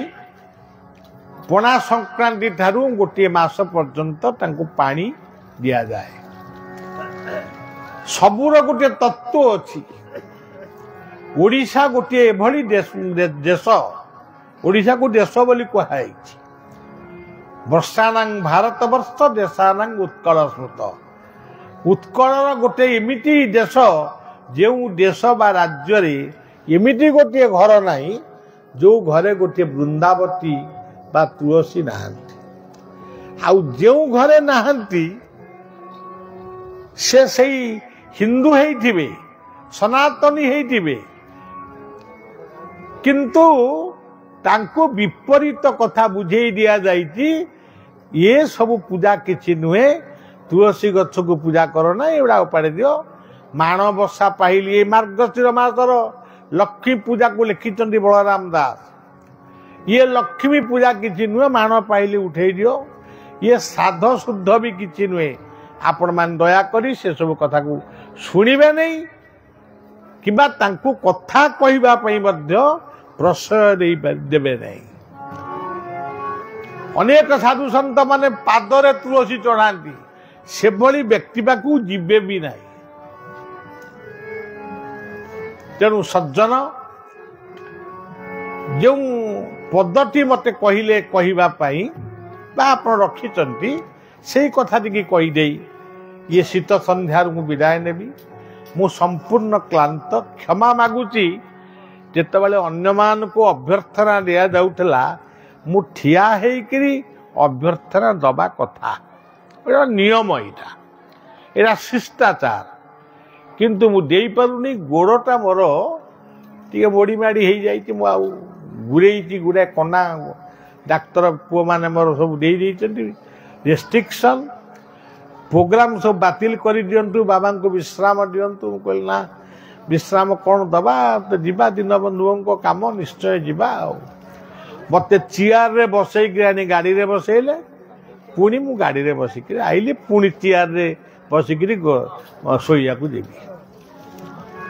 ପଣା ସଂକ୍ରାନ୍ତି ଠାରୁ ଗୋଟିଏ ମାସ ପର୍ଯ୍ୟନ୍ତ ତାଙ୍କୁ ପାଣି ଦିଆଯାଏ। ସବୁର ଗୋଟିଏ ତତ୍ତ୍ୱ ଅଛି। ଓଡ଼ିଶା ଗୋଟିଏ ଏଭଳି ଦେଶ, ଓଡ଼ିଶାକୁ ଦେଶ ବୋଲି କୁହାଯାଇଛି। ବର୍ଷାନାଂ ଭାରତବର୍ଷ ଦେଶାନାଂ ଉତ୍କଳ ସ୍ମୃତ। ଉତ୍କଳର ଗୋଟିଏ ଏମିତି ଦେଶ, ଯେଉଁ ଦେଶ ବା ରାଜ୍ୟରେ ଏମିତି ଗୋଟିଏ ଘର ନାହିଁ ଯେଉଁ ଘରେ ଗୋଟିଏ ବୃନ୍ଦାବତୀ ବା ତୁଳସୀ ନାହାନ୍ତି। ଆଉ ଯେଉଁ ଘରେ ନାହାନ୍ତି ସେ ସେଇ ହିନ୍ଦୁ ହେଇଥିବେ, ସନାତନୀ ହେଇଥିବେ, କିନ୍ତୁ ତାଙ୍କୁ ବିପରୀତ କଥା ବୁଝେଇ ଦିଆଯାଇଛି, ଇଏ ସବୁ ପୂଜା କିଛି ନୁହେଁ, ତୁଳସୀ ଗଛକୁ ପୂଜା କର ନା, ଏଗୁଡ଼ା ଉପାଡ଼ି ଦିଅ। ମାଣବସା ପାଇଲି, ଏ ମାର୍ଗଶିର ମାସର ଲକ୍ଷ୍ମୀ ପୂଜାକୁ ଲେଖିଛନ୍ତି ବଳରାମ ଦାସ। ଇଏ ଲକ୍ଷ୍ମୀ ପୂଜା କିଛି ନୁହେଁ, ମାଣ ପାଇଲି ଉଠେଇ ଦିଅ। ଇଏ ଶ୍ରାଦ୍ଧ ଶୁଦ୍ଧ ବି କିଛି ନୁହେଁ। ଆପଣମାନେ ଦୟାକରି ସେସବୁ କଥାକୁ ଶୁଣିବେ ନାହିଁ, କିମ୍ବା ତାଙ୍କୁ କଥା କହିବା ପାଇଁ ମଧ୍ୟ ପ୍ରଶ୍ରୟ ଦେବେ ନାହିଁ। ଅନେକ ସାଧୁ ସନ୍ଥ ମାନେ ପାଦରେ ତୁଳସୀ ଚଢ଼ାନ୍ତି, ସେଭଳି ବ୍ୟକ୍ତି ପାଖକୁ ଯିବେ ବି ନାହିଁ। ତେଣୁ ସଜ୍ଜନ, ଯେଉଁ ପଦଟି ମୋତେ କହିଲେ କହିବା ପାଇଁ ବା ଆପଣ ରଖିଛନ୍ତି, ସେଇ କଥା ଟିକେ କହିଦେଇ ଇଏ ଶୀତ ସନ୍ଧ୍ୟାରୁ ମୁଁ ବିଦାୟ ନେବି। ମୁଁ ସମ୍ପୂର୍ଣ୍ଣ କ୍ଳାନ୍ତ, କ୍ଷମା ମାଗୁଛି। ଯେତେବେଳେ ଅନ୍ୟମାନଙ୍କୁ ଅଭ୍ୟର୍ଥନା ଦିଆଯାଉଥିଲା, ମୁଁ ଠିଆ ହେଇକିରି ଅଭ୍ୟର୍ଥନା ଦେବା କଥା, ଏଇଟା ନିୟମ, ଏଇଟା ଶିଷ୍ଟାଚାର। କିନ୍ତୁ ମୁଁ ଦେଇପାରୁନି, ଗୋଡ଼ଟା ମୋର ଟିକେ ମୋଡ଼ି ମାଡ଼ି ହେଇଯାଇଛି। ମୁଁ ଆଉ ଗୁରେଇଛି ଗୁଡ଼ାଏ କନା, ଡାକ୍ତର ପୁଅମାନେ ମୋର ସବୁ ଦେଇଛନ୍ତି ରେଷ୍ଟ୍ରିକ୍ସନ୍। ପ୍ରୋଗ୍ରାମ ସବୁ ବାତିଲ କରିଦିଅନ୍ତୁ, ବାବାଙ୍କୁ ବିଶ୍ରାମ ଦିଅନ୍ତୁ। ମୁଁ କହିଲି ନା, ବିଶ୍ରାମ କ'ଣ ଦେବା, ଯିବା ଦୀନବନ୍ଧୁଙ୍କ କାମ, ନିଶ୍ଚୟ ଯିବା। ଆଉ ମୋତେ ଚେୟାରରେ ବସେଇକିରି ଆଣି ଗାଡ଼ିରେ ବସେଇଲେ, ପୁଣି ମୁଁ ଗାଡ଼ିରେ ବସିକିରି ଆଇଲି, ପୁଣି ଚେୟାରରେ ବସିକିରି ଶୋଇବାକୁ ଯିବି।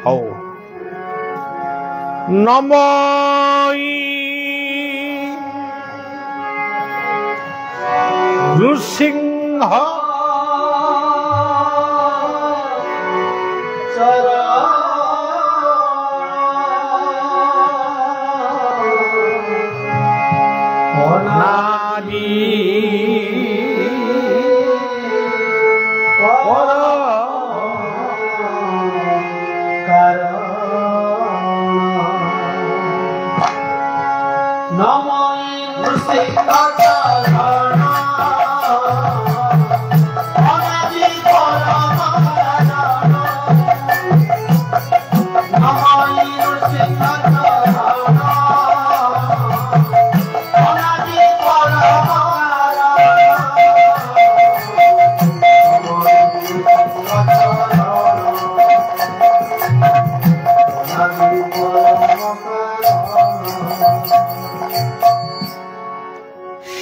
ହଉ, ନମଃ ନୃସିଂହ নমঃ নৃসিংহ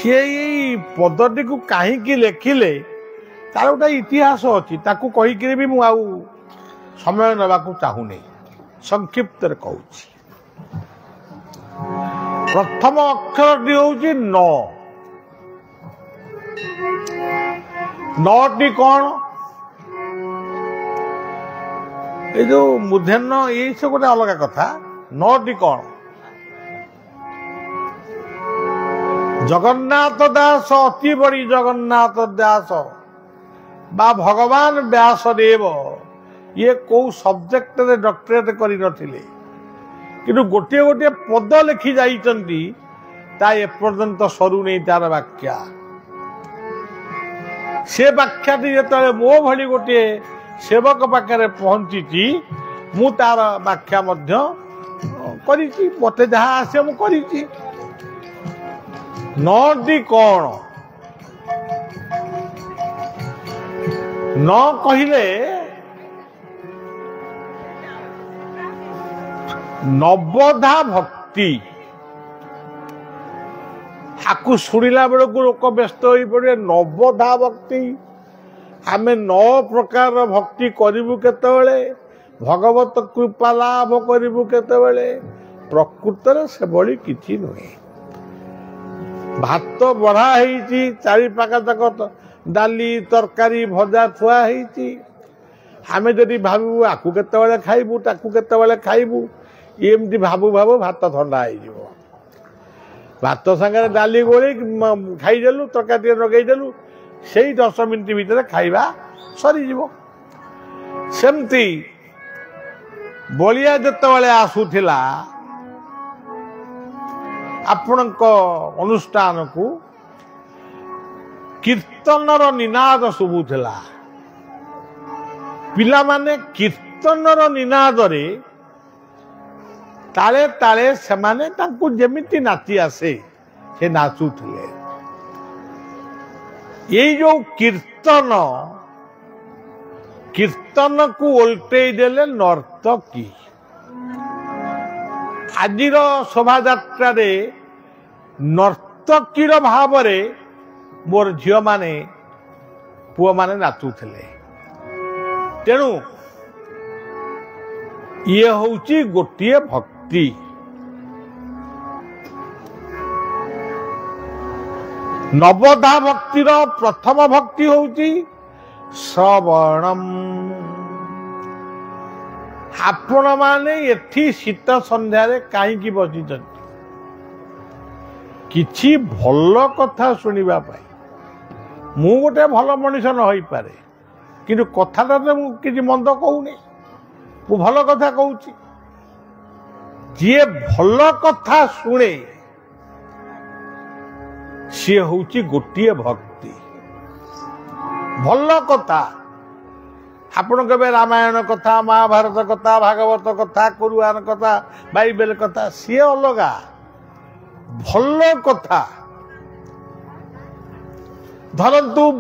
सी पदटी को कहीं लिखिले तार गोटे इतिहास अच्छी ताकू कहीकि भी मु आउ समय नवाकू चाहूनी संक्षिप्त कहूँ प्रथम अक्षरटी हूँ न नटी कौन ये जो मूर्धन्य ये सब गोटे अलग कथा नटी कौन जगन्नाथ दास अति बड़ी जगन्नाथ दास बा भगवान व्यासदेव ये कौ सब्जेक्ट रे डॉक्टरेट करि नथिले किंतु गोटे गोटे पद लिखि जाइचंती ता एपर्यंत सरू नहीं तार व्याख्या से व्याख्याटी जेतले मो भली गोटे सेवक पाखे पहुंची मु तार व्याख्या मध्य करिछि मते जहा आसे मु करिछि नटी कौन न कहिले नवधा भक्ति आपको शुणिला बेलू लोक व्यस्त हो पड़े नवधा भक्ति आम 9 प्रकार भक्ति करूँ केतबेले भगवत कृपा लाभ करूँ केतबेले प्रकृत से भली किछि नुहे भात बढ़ा है चारि पाखा तक डाली तरकारी भजा थुआ है आम जदि भावु आकु केतबेले खाइबू ताकु केतबेले खाइबू एमती भाबू भाबू भात थंडा हो भात सांगे डाली गोली खाईदेलु तरकारी लगे से 10 मिनिट भितर खाइबा सरीज सेमती बलिया जितेबाला आसूला आपण अनुष्ठान को कीर्तनर निनाद शुभुला पिला माने कीर्तनर निनाद रे ताले ताले सेमाने तांकु जेमिति नाची आसे से नाचुले ये जो कीर्तन कीर्तन को ओल्टे देले नर्तकी आजिर शोभा यात्रा रे नर्तकीर भाव रे मोर झियो माने पुओ माने नाचुले तेणु ये होउची गोटिए भक्ति नवधा भक्तिर प्रथम भक्ति होउची श्रवणम आपण माने एठी शीत संध्या रे काई की बसी किछि भल कथा सुनिबा पाई मु गोटे भल मनुष्य न होई पारे किंतु कथाटा मु किछि मंद कहूनी मु भल कथा कहूची जी भल कथा शुणे सी हूँ गोटे भक्ति भल कथा आपण के रामायण कथा महाभारत कथा भागवत कथा कुरान कथा बाइबल कथा सी अलगा भल कथा धरतु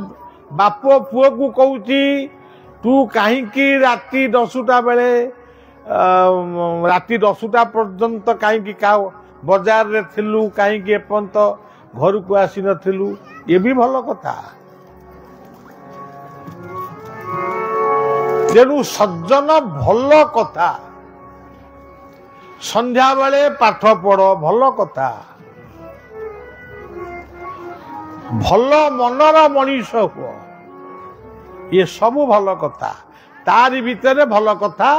बाप पुओ को कहूची तू कहीं राति 10टा बेले राति 10टा पर्यंत कहीं का बाजार रे थिलु कहीं एपर्यंत घर को आसी नथिलु ये भी भल कथा तेणु सज्जन भल कथा संध्या बेले पाठ पढ़ भल कथा भल मनर मनीष हुआ ये सब भल कथा तारी भितर भल कथा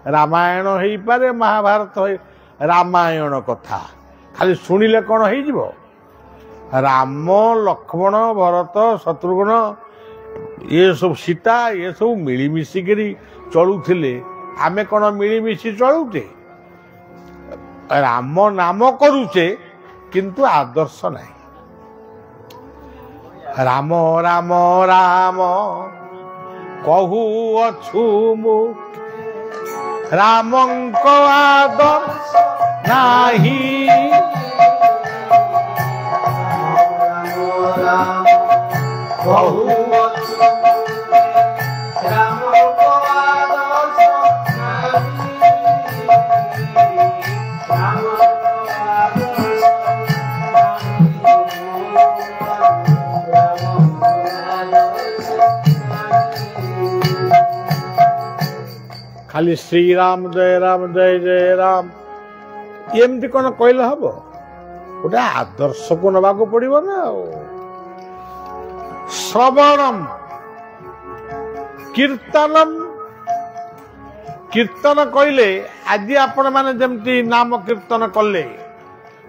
रामायण हो पारे महाभारत हो रामायण कथा खाली शुणिले कौन हो राम लक्ष्मण भरत शत्रुघ्न ये सब सीता ये सब मिलमिशिकी चलुले आमे कौन मिलमिशी चलुचे राम नाम करुचे किंतु आदर्श नहीं राम राम राम कहू अछु मुख रामंक आदर्श नाही कहू ଖାଲି ଶ୍ରୀରାମ ଜୟ ରାମ ଏମିତି କଣ କହିଲେ ହବ? ଗୋଟେ ଆଦର୍ଶକୁ ନେବାକୁ ପଡିବ ନା। ଆଉ ଶ୍ରବଣମ୍ କୀର୍ତ୍ତନମ୍, କୀର୍ତ୍ତନ କହିଲେ ଆଜି ଆପଣ ମାନେ ଯେମିତି ନାମ କୀର୍ତ୍ତନ କଲେ,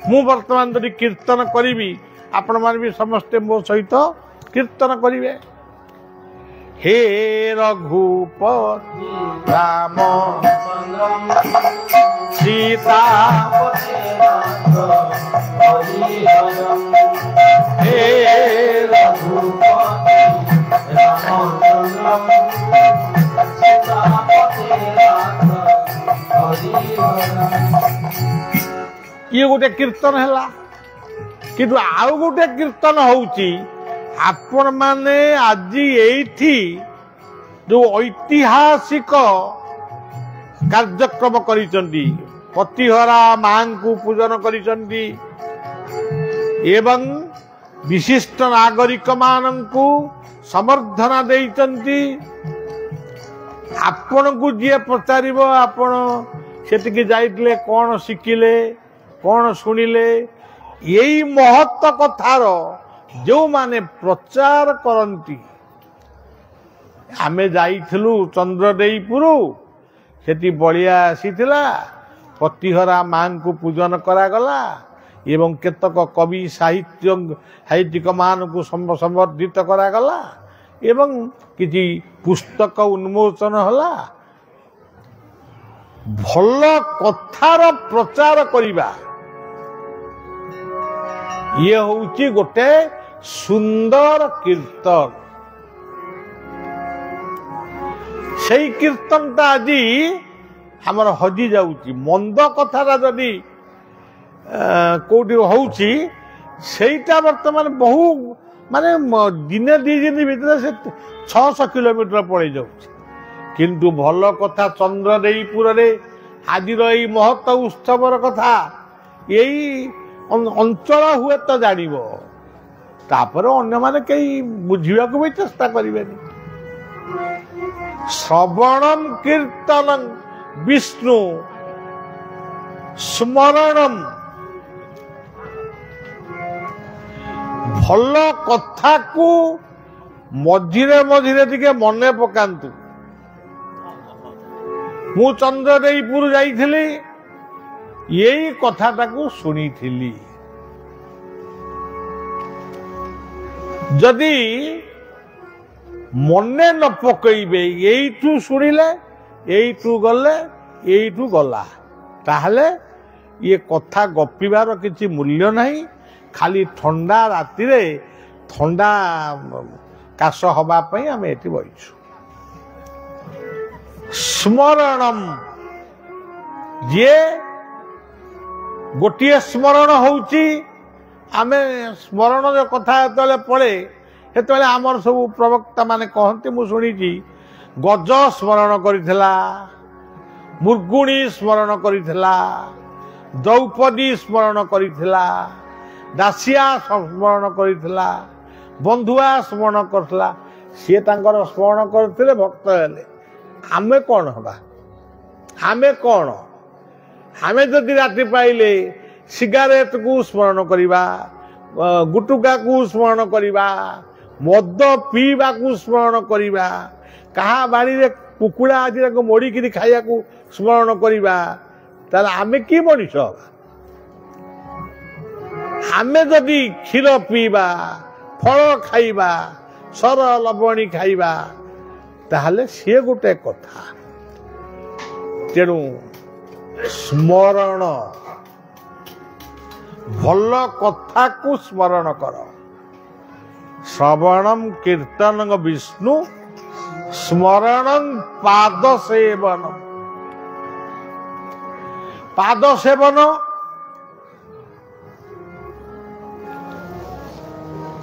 ମୁଁ ବର୍ତ୍ତମାନ ଯଦି କୀର୍ତ୍ତନ କରିବି ଆପଣ ମାନେ ବି ସମସ୍ତେ ମୋ ସହିତ କୀର୍ତ୍ତନ କରିବେ। हे रघुपति राम सीता हे रघुपति ये गोटे कीर्तन है। किंतु आउ गोटे कीर्तन होउची आपण माने आज एठी जो ऐतिहासिक कार्यक्रम करिसंती, पतिहरा मां को पूजन करिसंती एवं विशिष्ट नागरिक माननकु समर्थना देइचंती। आपण को जे पचारिबो आपण सेटिके जाइतले कोन शिखिले कोन सुनिले, यही महत्व कथार जो माने प्रचार करती। आमे जाइथिलु चंद्रदेईपुर, सेठी बलिया आसीथिला, पतिहरा मां को पूजन करागला एवं केतक कवि साहित्यिक मान को संवर्धित करागला एवं किछि पुस्तक उन्मोचन होला। भल कथार प्रचार करिबा ये होउची गोटे सुंदर कीर्तन। से कीर्तनटा आज आमर हजि जाउची। मंद कथाटा जदि कोठी होउची सेटा वर्तमान बहु माने दिने दी दिन भीतर से 600 किलोमीटर पड़े जाउची। किंतु भल कथा चंद्रदेईपुर रे आज यही महत्व उत्सवर कथा यही अंचल हुए तो जानिब, तापर अन्य माने कई बुझिया को भी चेष्टा करिवेनी। श्रवणम कीर्तनम विष्णु स्मरणम, भल कथा को मझिरे मझिरे टिके मने पकांतु। मु चंद्रदेईपुर जाइथिली, यही कथाटा को शुणी थिली। जदि मने न पकईबे, यहीठू शुणिले यहीठू गले यहीठू गला, ताहले ये कथा गपिबार किछि मूल्य नहीं। खाली ठंडा राति रे ठंडा काश हवा पई आमे एठी बइछु। स्मरणम, जे गोटे स्मरण होउची, आमे स्मरण जो कथा एतले पड़े सेतले आमर सब प्रवक्ता माने कहते मु सुनिची, गज स्मरण करिथिला, मुर्गुणी स्मरण करिथिला, द्रौपदी स्मरण करिथिला, दासिया स्मरण करिथिला, बंधुआ स्मरण करथिला। सी तांकर स्मरण करथिले, भक्त हेले। आमे कौन हबा? आमे कौन? आमे जदि राति पाइले सिगारेट को स्मरण करिबा, गुटुका को स्मरण करिबा, मद पीवा को स्मरण करिबा, कहा बाड़ी रे कुकुड़ा आज को मोड़ी किरी खाइया को स्मरण करिबा, ताले आमे की मनीष हबा? आमे जदि क्षीर पीबा, फल खाइबा, सर लवणी खाइबा, ताहले सी गोटे कथा। तेणु स्मरण, भल कथा को स्मरण कर। श्रवणम कीर्तन विष्णु स्मरणं पाद सेवन। पाद सेवन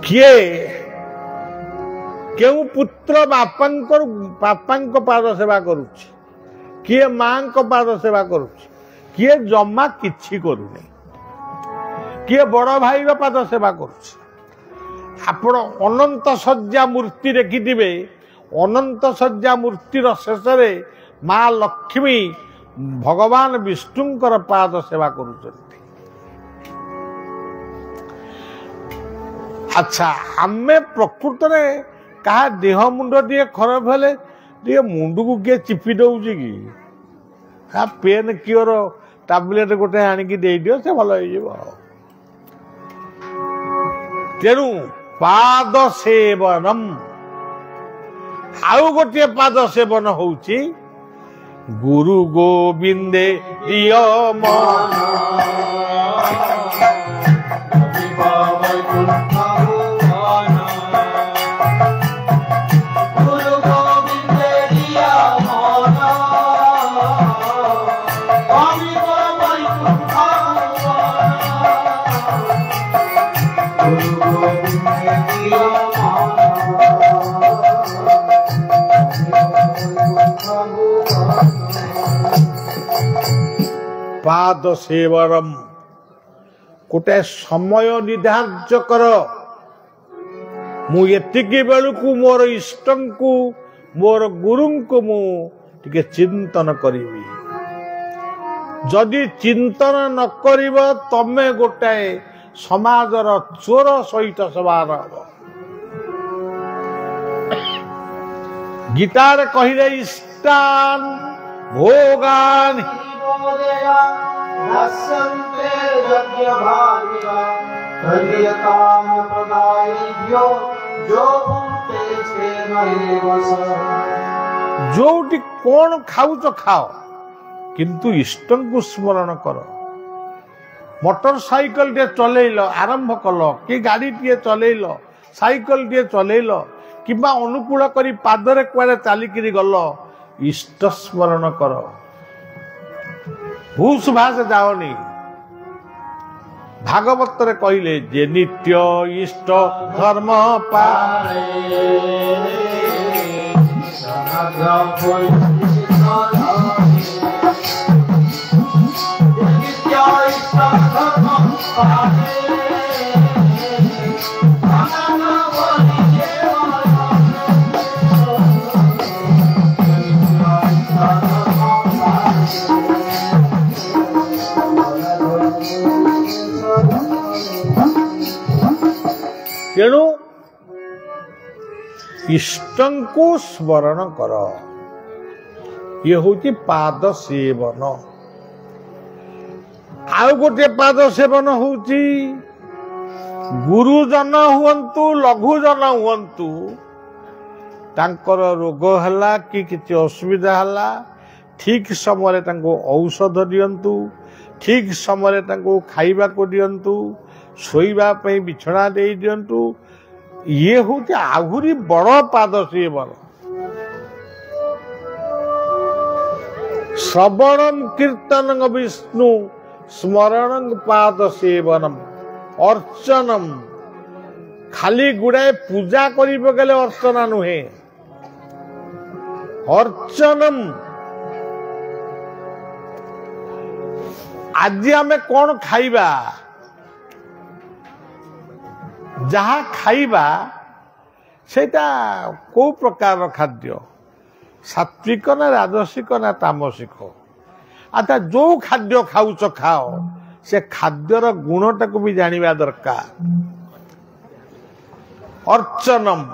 किए केउ पुत्र बापांक पाद सेवा करुछि, किए मां को पाद सेवा करुछि, किए जमा किछि करूनी, किए बड़ भाई पाद सेवा करुछि। आपण अनंत सज्जा मूर्ति देखिथिबे, अनंत सज्जा मूर्तिर शेष ମା ଲକ୍ଷ୍ମୀ ଭଗବାନ ବିଷ୍ଣୁଙ୍କର ପାଦ ସେବା କରୁଛନ୍ତି। ଆଚ୍ଛା, ଆମେ ପ୍ରକୃତରେ କାହା ଦେହ ମୁଣ୍ଡ ଟିକେ ଖରାପ ହେଲେ ଟିକେ ମୁଣ୍ଡକୁ କିଏ ଚିପି ଦଉଛି କି? ପେନ୍ କିଓର ଟାବଲେଟ୍ ଗୋଟେ ଆଣିକି ଦେଇଦିଅ, ସେ ଭଲ ହେଇଯିବ। ତେଣୁ ପାଦ ସେବନମ୍, ଆଉ ଗୋଟିଏ ପାଦ ସେବନ ହଉଛି ଗୁରୁ ଗୋବିନ୍ଦେ ଦିଅ ମନ। ପାଦ ସେବନମ୍, ଗୋଟେ ସମୟ ନିର୍ଦ୍ଧାର୍ଯ୍ୟ କର। ମୁଁ ଏତିକି ବେଳକୁ ମୋର ଇଷ୍ଟଙ୍କୁ, ମୋର ଗୁରୁଙ୍କୁ ମୁଁ ଟିକେ ଚିନ୍ତନ କରିବି। ଯଦି ଚିନ୍ତନ ନ କରିବ, ତମେ ଗୋଟାଏ ସମାଜର ଚୋର ସହିତ ସମାନ ହବ। ଗୀତାରେ କହିଲେ ଇଷ୍ଟାନ୍ ଭୋଗାନ୍ ଯୋଉଠି କଣ ଖାଉଛ ଖାଅ, କିନ୍ତୁ ଇଷ୍ଟଙ୍କୁ ସ୍ମରଣ କର। ମୋଟର ସାଇକେଲ ଟେ ଚଲେଇଲ, ଆରମ୍ଭ କଲ, କି ଗାଡିଟିଏ ଚଲେଇଲ, ସାଇକେଲ ଟିଏ ଚଲେଇଲ, କିମ୍ବା ଅନୁକୂଳ କରି ପାଦରେ କୁଆଡେ ଚାଲିକିରି ଗଲ, ଇଷ୍ଟ ସ୍ମରଣ କର। ଭୂଷ ଭାଷ ଯାଅନି। ଭାଗବତରେ କହିଲେ ଯେ ନିତ୍ୟ ଇଷ୍ଟ ଧର୍ମ ପାଳେ ତେଣୁ ଇଷ୍ଟଙ୍କୁ ସ୍ମରଣ କର। ଇଏ ହଉଛି ପାଦ ସେବନ। ଆଉ ଗୋଟିଏ ପାଦ ସେବନ ହଉଛି ଗୁରୁଜନ ହୁଅନ୍ତୁ, ଲଘୁଜନ ହୁଅନ୍ତୁ, ତାଙ୍କର ରୋଗ ହେଲା କି କିଛି ଅସୁବିଧା ହେଲା, ଠିକ୍ ସମୟରେ ତାଙ୍କୁ ଔଷଧ ଦିଅନ୍ତୁ, ଠିକ୍ ସମୟରେ ତାଙ୍କୁ ଖାଇବାକୁ ଦିଅନ୍ତୁ, ଶୋଇବା ପାଇଁ ବିଛଣା ଦେଇ ଦିଅନ୍ତୁ। ଇଏ ହଉଛି ଆହୁରି ବଡ଼ ପାଦ ସେବନ। ଶ୍ରବଣଂ କୀର୍ତ୍ତନଂ ବିଷ୍ଣୁ ସ୍ମରଣଂ ପାଦ ସେବନମ୍ ଅର୍ଚ୍ଚନମ୍। ଖାଲି ଗୁଡାଏ ପୂଜା କରି ପକେଇଲେ ଅର୍ଚ୍ଚନା ନୁହେଁ, ଅର୍ଚ୍ଚନମ୍। ଆଜି ଆମେ କଣ ଖାଇବା? ଯାହା ଖାଇବା ସେଇଟା କୋଉ ପ୍ରକାରର ଖାଦ୍ୟ? ସାତ୍ବିକ ନା ରାଜସିକ ନା ତାମସିକ? ଆଚ୍ଛା, ଯୋଉ ଖାଦ୍ୟ ଖାଉଛ ଖାଅ, ସେ ଖାଦ୍ୟର ଗୁଣଟାକୁ ବି ଜାଣିବା ଦରକାର। ଅର୍ଚ୍ଚନମ୍।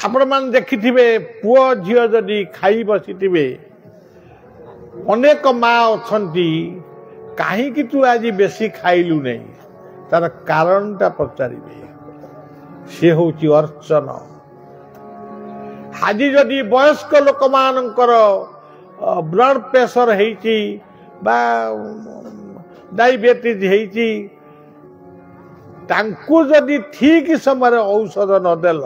ଆପଣମାନେ ଦେଖିଥିବେ, ପୁଅ ଝିଅ ଯଦି ଖାଇ ବସିଥିବେ, ଅନେକ ମା ଅଛନ୍ତି, କାହିଁକି ତୁ ଆଜି ବେଶୀ ଖାଇଲୁ ନାହିଁ, ତାର କାରଣଟା ପଚାରିବେ। ସେ ହଉଛି ଅର୍ଚ୍ଚନ। ଆଜି ଯଦି ବୟସ୍କ ଲୋକମାନଙ୍କର ବ୍ଲଡ ପ୍ରେସର ହେଇଛି ବା ଡାଇବେଟିସ୍ ହେଇଛି, ତାଙ୍କୁ ଯଦି ଠିକ ସମୟରେ ଔଷଧ ନଦେଲ,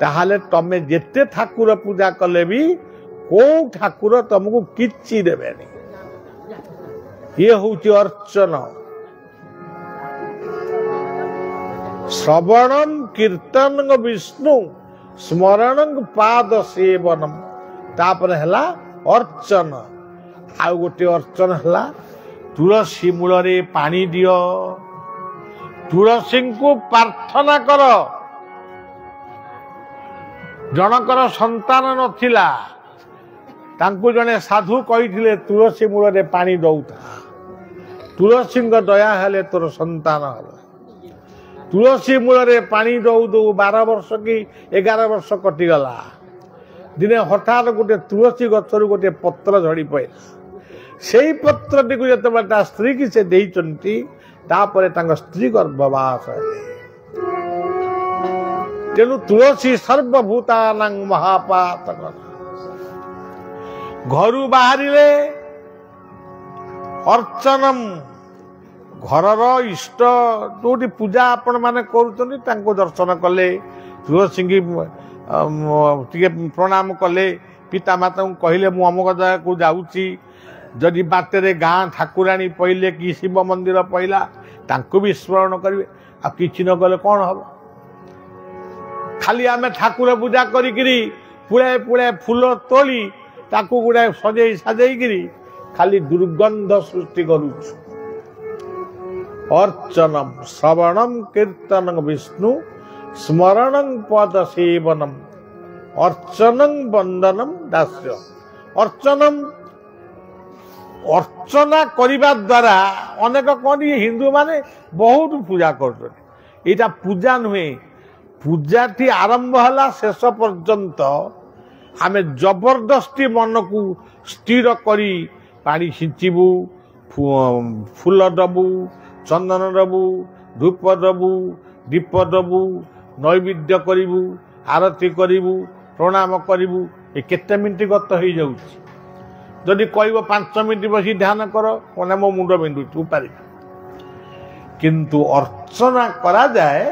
ତାହେଲେ ତମେ ଯେତେ ଠାକୁର ପୂଜା କଲେ ବି କୋଉ ଠାକୁର ତମକୁ କିଛି ଦେବେନି। ଇଏ ହଉଛି ଅର୍ଚ୍ଚନ। ଶ୍ରବଣଂ କୀର୍ତ୍ତନଂ ବିଷ୍ଣୁ ସ୍ମରଣଂ ପାଦ ସେବନମ୍। ତାପରେ ହେଲା ଅର୍ଚ୍ଚନ। ଆଉ ଗୋଟିଏ ଅର୍ଚ୍ଚନ ହେଲା ତୁଳସୀ ମୂଳରେ ପାଣି ଦିଅ, ତୁଳସୀଙ୍କୁ ପ୍ରାର୍ଥନା କର। ଜଣଙ୍କର ସନ୍ତାନ ନଥିଲା, ତାଙ୍କୁ ଜଣେ ସାଧୁ କହିଥିଲେ ତୁଳସୀ ମୂଳରେ ପାଣି ଦଉଥା, ତୁଳସୀଙ୍କ ଦୟା ହେଲେ ତୋର ସନ୍ତାନ ହେବ। ତୁଳସୀ ମୂଳରେ ପାଣି ଦଉ ଦଉ 12 ବର୍ଷ କି 11 ବର୍ଷ କଟିଗଲା। ଦିନେ ହଠାତ୍ ଗୋଟେ ତୁଳସୀ ଗଛରୁ ଗୋଟେ ପତ୍ର ଝଡ଼ି ପଡ଼ିଲା। ସେଇ ପତ୍ରଟିକୁ ଯେତେବେଳେ ତା ସ୍ତ୍ରୀକି ସେ ଦେଇଛନ୍ତି, ତାପରେ ତାଙ୍କ ସ୍ତ୍ରୀ ଗର୍ଭବାସ ହେଲେ। ତେଣୁ ତୁଳସୀ ସର୍ବଭୂତାନାଂ ମହାପାତକ। ଘରୁ ବାହାରିଲେ ଅର୍ଚ୍ଚନମ୍, ଘରର ଇଷ୍ଟ ଯୋଉଠି ପୂଜା ଆପଣ ମାନେ କରୁଛନ୍ତି ତାଙ୍କୁ ଦର୍ଶନ କଲେ, ତୁଳସୀଙ୍କି ଟିକେ ପ୍ରଣାମ କଲେ, ପିତାମାତାଙ୍କୁ କହିଲେ ମୁଁ ଅମୁକ ଜାଗାକୁ ଯାଉଛି, ଯଦି ବାଟରେ ଗାଁ ଠାକୁରାଣୀ ପଇଲେ କି ଶିବ ମନ୍ଦିର ପଇଲା ତାଙ୍କୁ ବି ସ୍ମରଣ କରିବେ। ଆଉ କିଛି ନ କଲେ କ'ଣ ହବ? ଖାଲି ଆମେ ଠାକୁର ପୂଜା କରିକିରି ପୁଳାଏ ପୁଳାଏ ଫୁଲ ତୋଳି ତାକୁ ଗୁଡ଼ାଏ ସଜେଇ ସାଜେଇକିରି ଖାଲି ଦୁର୍ଗନ୍ଧ ସୃଷ୍ଟି କରୁଛୁ। ଅର୍ଚ୍ଚନମ୍ ଶ୍ରବଣମ୍ କୀର୍ତ୍ତନଂ ବିଷ୍ଣୁ ସ୍ମରଣଂ ପଦ ସେବନମ୍ ଅର୍ଚ୍ଚନଂ ବନ୍ଦନମ୍ ଦାସ୍ୟ। ଅର୍ଚ୍ଚନା କରିବା ଦ୍ୱାରା ଅନେକ କହନ୍ତି ହିନ୍ଦୁମାନେ ବହୁତ ପୂଜା କରୁଛନ୍ତି। ଏଇଟା ପୂଜା ନୁହେଁ। ପୂଜାଟି ଆରମ୍ଭ ହେଲା ଶେଷ ପର୍ଯ୍ୟନ୍ତ ଆମେ ଜବରଦସ୍ତି ମନକୁ ସ୍ଥିର କରି ପାଣି ଛିଞ୍ଚିବୁ, ଫୁଲ ଦେବୁ, ଚନ୍ଦନ ଦେବୁ, ଧୂପ ଦେବୁ, ଦୀପ ଦେବୁ, ନୈବେଦ୍ୟ କରିବୁ, ଆରତି କରିବୁ, ପ୍ରଣାମ କରିବୁ। ଏ କେତେ ମିନିଟ୍ ଗତ ହେଇଯାଉଛି। ଯଦି କହିବ 5 ମିନିଟ୍ ବସି ଧ୍ୟାନ କର, ମାନେ ମୋ ମୁଣ୍ଡ ବିନ୍ଧୁଛି ଉପାରିବି। କିନ୍ତୁ ଅର୍ଚ୍ଚନା କରାଯାଏ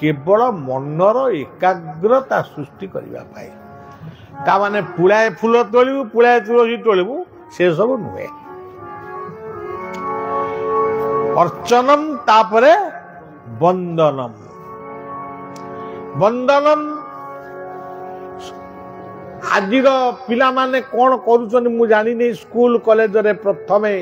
କେବଳ ମନର ଏକାଗ୍ରତା ସୃଷ୍ଟି କରିବା ପାଇଁ। ତାମାନେ ପୁଳାଏ ଫୁଲ ତୋଳିବୁ, ପୁଳାଏ ତୁଳସୀ ତୋଳିବୁ, ସେସବୁ ନୁହେଁ। ଅର୍ଚ୍ଚନମ୍, ତାପରେ ବନ୍ଦନମ୍। ବନ୍ଦନମ୍ ଆଜିର ପିଲାମାନେ କ'ଣ କରୁଛନ୍ତି ମୁଁ ଜାଣିନି। ସ୍କୁଲ କଲେଜରେ ପ୍ରଥମେ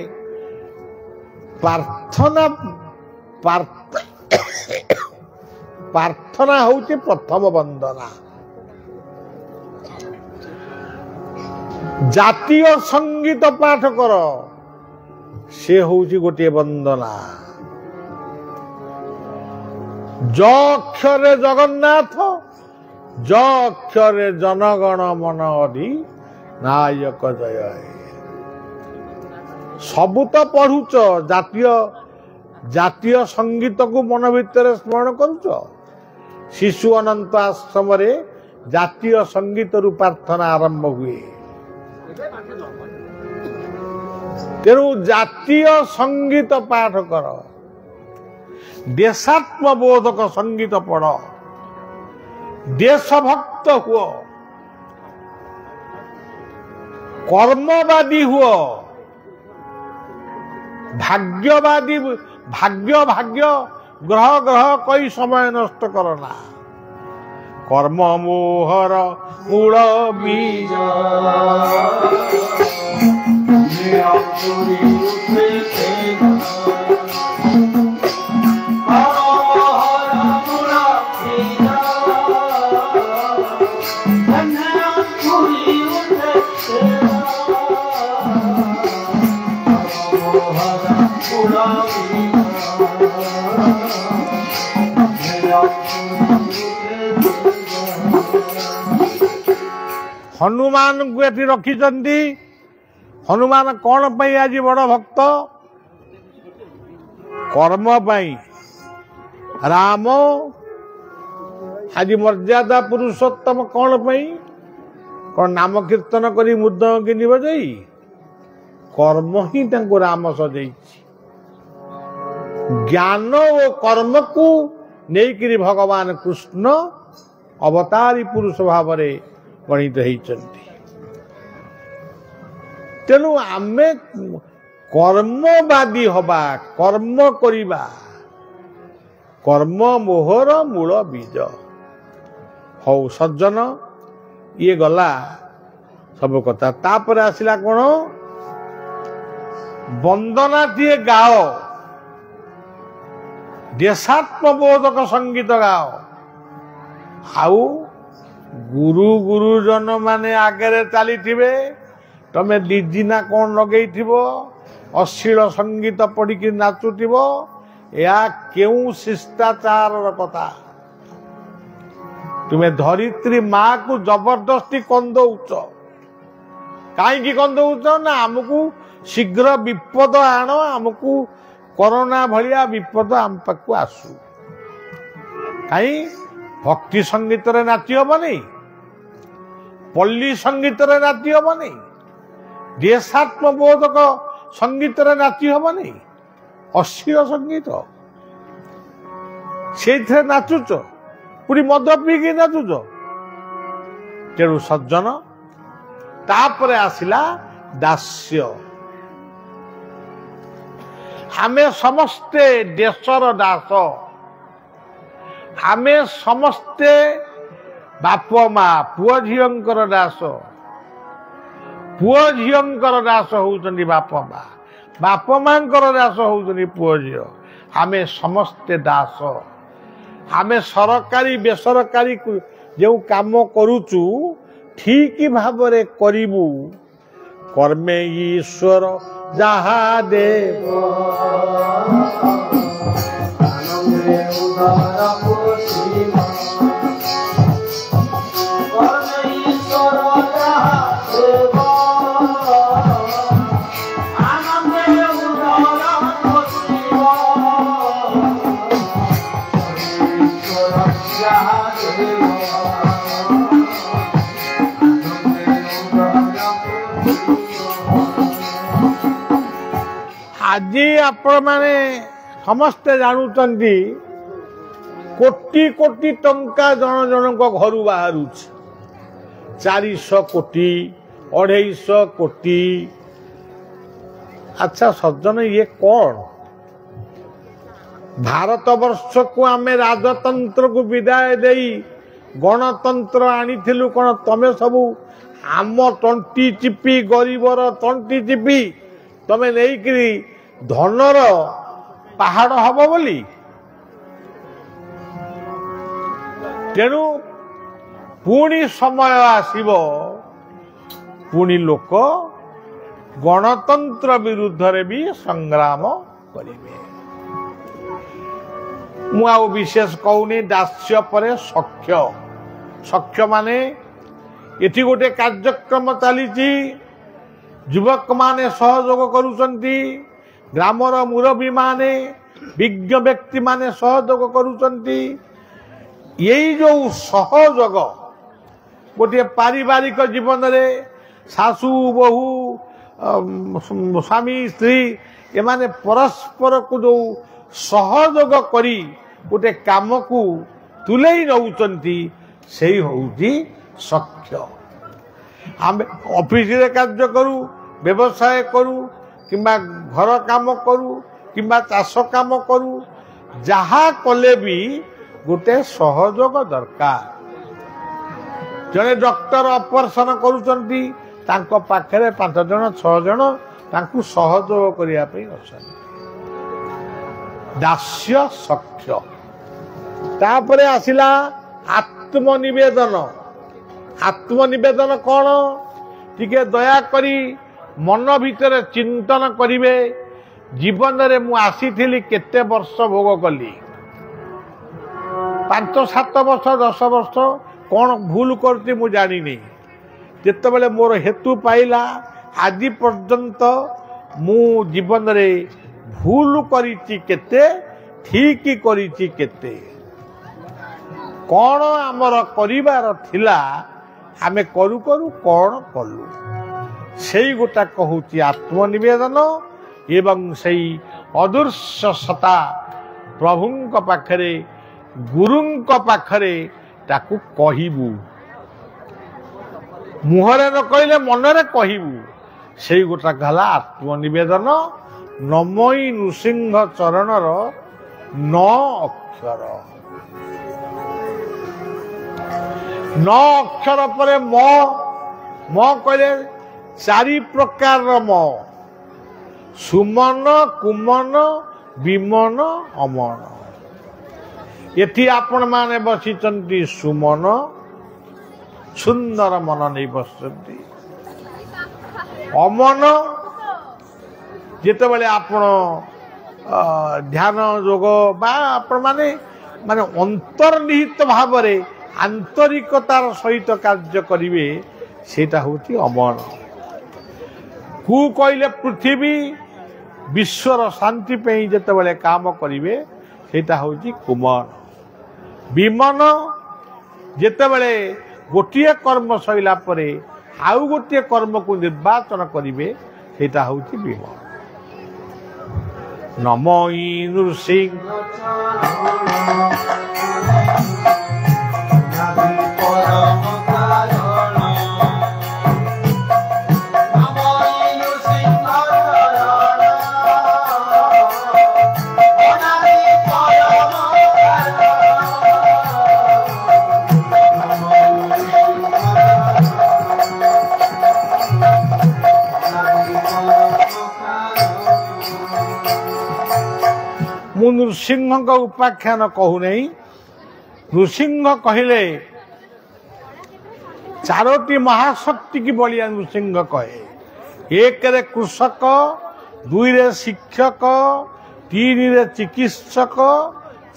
ପ୍ରାର୍ଥନା ହଉଛି ପ୍ରଥମ ବନ୍ଦନା। ଜାତୀୟ ସଙ୍ଗୀତ ପାଠ କର, ସେ ହଉଛି ଗୋଟିଏ ବନ୍ଦନା। ଜ ଅକ୍ଷରେ ଜଗନ୍ନାଥ, ଜ ଅକ୍ଷରେ ଜନଗଣ ମନ ଅଧିନାୟକ ଜୟ ହେ। ସବୁ ତ ପଢୁଛ, ଜାତୀୟ ସଙ୍ଗୀତକୁ ମନ ଭିତରେ ସ୍ମରଣ କରୁଛ। ଶିଶୁ ଅନନ୍ତ ଆଶ୍ରମରେ ଜାତୀୟ ସଙ୍ଗୀତରୁ ପ୍ରାର୍ଥନା ଆରମ୍ଭ ହୁଏ। ତେଣୁ ଜାତୀୟ ସଙ୍ଗୀତ ପାଠ କର, ଦେଶାତ୍ମବୋଧକ ସଙ୍ଗୀତ ପଢ, ଦେଶଭକ୍ତ ହୁଅ, କର୍ମବାଦୀ ହୁଅ, ଭାଗ୍ୟବାଦୀ ଭାଗ୍ୟ ଗ୍ରହ କହି ସମୟ ନଷ୍ଟ କର ନା। କର୍ମ ମୋହର ମୂଳ ବୀଜ, ହନୁମାନଙ୍କୁ ଏଠି ରଖିଛନ୍ତି। ହନୁମାନ କ'ଣ ପାଇଁ ଆଜି ବଡ଼ ଭକ୍ତ? କର୍ମ ପାଇଁ। ରାମ ଆଜି ମର୍ଯ୍ୟାଦା ପୁରୁଷୋତ୍ତମ କ'ଣ ପାଇଁ? କ'ଣ ନାମ କୀର୍ତ୍ତନ କରି ମୃଦଙ୍ଗ କିଣି ବଜାଇ? କର୍ମ ହିଁ ତାଙ୍କୁ ରାମ ସଜେଇଛି। ଜ୍ଞାନ ଓ କର୍ମକୁ ନେଇକିରି ଭଗବାନ କୃଷ୍ଣ ଅବତାରୀ ପୁରୁଷ ଭାବରେ ଗଣିତ ହେଇଛନ୍ତି। ତେଣୁ ଆମେ କର୍ମବାଦୀ ହବା, କର୍ମ କରିବା। କର୍ମ ମୋହର ମୂଳ ବୀଜ। ହଉ ସଜ୍ଜନ, ଇଏ ଗଲା ସବୁ କଥା। ତାପରେ ଆସିଲା କ'ଣ? ବନ୍ଦନାଟିଏ ଗାଅ, ଦେଶାତ୍ମବୋଧକ ସଙ୍ଗୀତ ଗାଅ। ଆଉ ଗୁରୁଜନ ମାନେ ଆଗରେ ଚାଲିଥିବେ, ତମେ ଡିଜି ନା କଣ ଲଗେଇଥିବ, ଅଶ୍ଳୀଳ ସଙ୍ଗୀତ ପଢିକି ନାଚୁଥିବ। ଏହା କେଉଁ ଶିଷ୍ଟାଚାରର କଥା? ତୁମେ ଧରିତ୍ରୀ ମାକୁ ଜବରଦସ୍ତି କନ୍ଦଉଛ। କାହିଁକି କନ୍ଦଉଛ? ନା ଆମକୁ ଶୀଘ୍ର ବିପଦ ଆଣ, ଆମକୁ କରୋନା ଭଳିଆ ବିପଦ ଆମ ପାଖକୁ ଆସୁ। କାହିଁ ଭକ୍ତି ସଙ୍ଗୀତରେ ନାଚି ହବନି, ପଲ୍ଲୀ ସଙ୍ଗୀତରେ ନାଚି ହବନି, ଦେଶାତ୍ମବୋଧକ ସଙ୍ଗୀତରେ ନାଚି ହବନି, ଅଶ୍ଳୀଳ ସଙ୍ଗୀତ ସେଇଥିରେ ନାଚୁଛ, ପୁଣି ମଦ ପିଇକି ନାଚୁଛ। ତେଣୁ ସଜ୍ଜନ, ତାପରେ ଆସିଲା ଦାସ୍ୟ। ଆମେ ସମସ୍ତେ ଦେଶର ଦାସ, ଆମେ ସମସ୍ତେ ବାପ ମା ପୁଅ ଝିଅଙ୍କର ଦାସ। ପୁଅ ଝିଅଙ୍କର ଦାସ ହଉଛନ୍ତି ବାପ ମା, ବାପ ମାଙ୍କର ଦାସ ହଉଛନ୍ତି ପୁଅ ଝିଅ। ଆମେ ସମସ୍ତେ ଦାସ। ଆମେ ସରକାରୀ ବେସରକାରୀ ଯେଉଁ କାମ କରୁଛୁ ଠିକ ଭାବରେ କରିବୁ। କର୍ମେ ଈଶ୍ୱର ଯାହା ଦେବ, ଆଜି ଆପଣ ମାନେ ସମସ୍ତେ ଜାଣୁଛନ୍ତି କୋଟି କୋଟି ଟଙ୍କା ଜଣ ଜଣଙ୍କ ଘରୁ ବାହାରୁଛି। 400 କୋଟି, 250 କୋଟି। ଆଚ୍ଛା ସଜ୍ଜନ, ଇଏ କଣ? ଭାରତ ବର୍ଷକୁ ଆମେ ରାଜତନ୍ତ୍ରକୁ ବିଦାୟ ଦେଇ ଗଣତନ୍ତ୍ର ଆଣିଥିଲୁ। କଣ ତମେ ସବୁ ଆମ ତଣ୍ଟି ଚିପି, ଗରିବର ତଣ୍ଟି ଚିପି ତମେ ନେଇକିରି ଧନର ପାହାଡ ହବ ବୋଲି? ତେଣୁ ପୁଣି ସମୟ ଆସିବ, ପୁଣି ଲୋକ ଗଣତନ୍ତ୍ର ବିରୁଦ୍ଧରେ ବି ସଂଗ୍ରାମ କରିବେ। ମୁଁ ଆଉ ବିଶେଷ କହୁନି। ଦାସ୍ୟ ପରେ ସଖ୍ୟ। ସଖ୍ୟ ମାନେ ଏଠି ଗୋଟେ କାର୍ଯ୍ୟକ୍ରମ ଚାଲିଛି, ଯୁବକମାନେ ସହଯୋଗ କରୁଛନ୍ତି, ଗ୍ରାମର ମୁରବୀ ମାନେ, ବିଜ୍ଞ ବ୍ୟକ୍ତି ମାନେ ସହଯୋଗ କରୁଛନ୍ତି। ଏଇ ଯୋଉ ସହଯୋଗ ଗୋଟିଏ ପାରିବାରିକ ଜୀବନରେ ଶାଶୁ ବୋହୂ, ସ୍ୱାମୀ ସ୍ତ୍ରୀ ଏମାନେ ପରସ୍ପରକୁ ଯୋଉ ସହଯୋଗ କରି ଗୋଟେ କାମକୁ ତୁଲେଇ ନେଉଛନ୍ତି, ସେଇ ହଉଛି ସଖ୍ୟ। ଆମେ ଅଫିସରେ କାର୍ଯ୍ୟ କରୁ, ବ୍ୟବସାୟ କରୁ, କିମ୍ବା ଘର କାମ କରୁ, କିମ୍ବା ଚାଷ କାମ କରୁ, ଯାହା କଲେ ବି ଗୋଟେ ସହଯୋଗ ଦରକାର। ଜଣେ ଡକ୍ଟର ଅପରେସନ କରୁଛନ୍ତି, ତାଙ୍କ ପାଖରେ 5 ଜଣ 6 ଜଣ ତାଙ୍କୁ ସହଯୋଗ କରିବା ପାଇଁ ଅଛନ୍ତି। ଦାସ୍ୟ ସଖ୍ୟ। ତାପରେ ଆସିଲା ଆତ୍ମନିବେଦନ। ଆତ୍ମନିବେଦନ କଣ? ଟିକେ ଦୟାକରି ମନ ଭିତରେ ଚିନ୍ତନ କରିବେ, ଜୀବନରେ ମୁଁ ଆସିଥିଲି କେତେ ବର୍ଷ ଭୋଗ କଲି? 5, 7 ବର୍ଷ, 10 ବର୍ଷ କଣ ଭୁଲ କରୁଛି ମୁଁ ଜାଣିନି। ଯେତେବେଳେ ମୋର ହେତୁ ପାଇଲା, ଆଜି ପର୍ଯ୍ୟନ୍ତ ମୁଁ ଜୀବନରେ ଭୁଲ କରିଛି କେତେ, ଠିକ କରିଛି କେତେ? କଣ ଆମର କରିବାର ଥିଲା, ଆମେ କରୁ କରୁ କଣ କଲୁ? ସେଇ ଗୋଟା କହୁଛି ଆତ୍ମନିବେଦନ। ଏବଂ ସେଇ ଅଦୃଶ୍ୟ ସତ୍ତା ପ୍ରଭୁଙ୍କ ପାଖରେ, ଗୁରୁଙ୍କ ପାଖରେ ତାକୁ କହିବୁ। ମୁହଁରେ ନ କହିଲେ ମନରେ କହିବୁ। ସେଇ ଗୋଟା ହେଲା ଆତ୍ମନିବେଦନ। ନମୋଇ ନୃସିଂହ ଚରଣର 9 ଅକ୍ଷର। 9 ଅକ୍ଷର ପରେ ମ କହିଲେ 4 ପ୍ରକାରର ମ। ସୁମନ, କୁମନ, ବିମନ, ଅମନ। ଏଠି ଆପଣ ମାନେ ବସିଛନ୍ତି ସୁମନ, ସୁନ୍ଦର ମନ ନେଇ ବସିଛନ୍ତି। ଅମନ ଯେତେବେଳେ ଆପଣ ଧ୍ୟାନ ଯୋଗ ବା ଆପଣ ମାନେ ଅନ୍ତର୍ନିହିତ ଭାବରେ ଆନ୍ତରିକତାର ସହିତ କାର୍ଯ୍ୟ କରିବେ, ସେଇଟା ହେଉଛି ଅମନ। କୁ କହିଲେ ପୃଥିବୀ ବିଶ୍ୱର ଶାନ୍ତି ପାଇଁ ଯେତେବେଳେ କାମ କରିବେ, ସେଇଟା ହେଉଛି କୁମନ। ବିମନ ଯେତେବେଳେ ଗୋଟିଏ କର୍ମ ସରିଲା ପରେ ଆଉ ଗୋଟିଏ କର୍ମକୁ ନିର୍ବାଚନ କରିବେ, ସେଇଟା ହେଉଛି ବିମନ। ନମୋ ନୃସିଂହ ମୁଁ ନୃସିଂହଙ୍କ ଉପାଖ୍ୟାନ କହୁନାହିଁ। ନୃସିଂହ କହିଲେ ଚାରୋଟି ମହାଶକ୍ତି କି ବଳିଆ ନୃସିଂହ କହେ। ଏକରେ କୃଷକ, ଦୁଇରେ ଶିକ୍ଷକ, ତିନିରେ ଚିକିତ୍ସକ,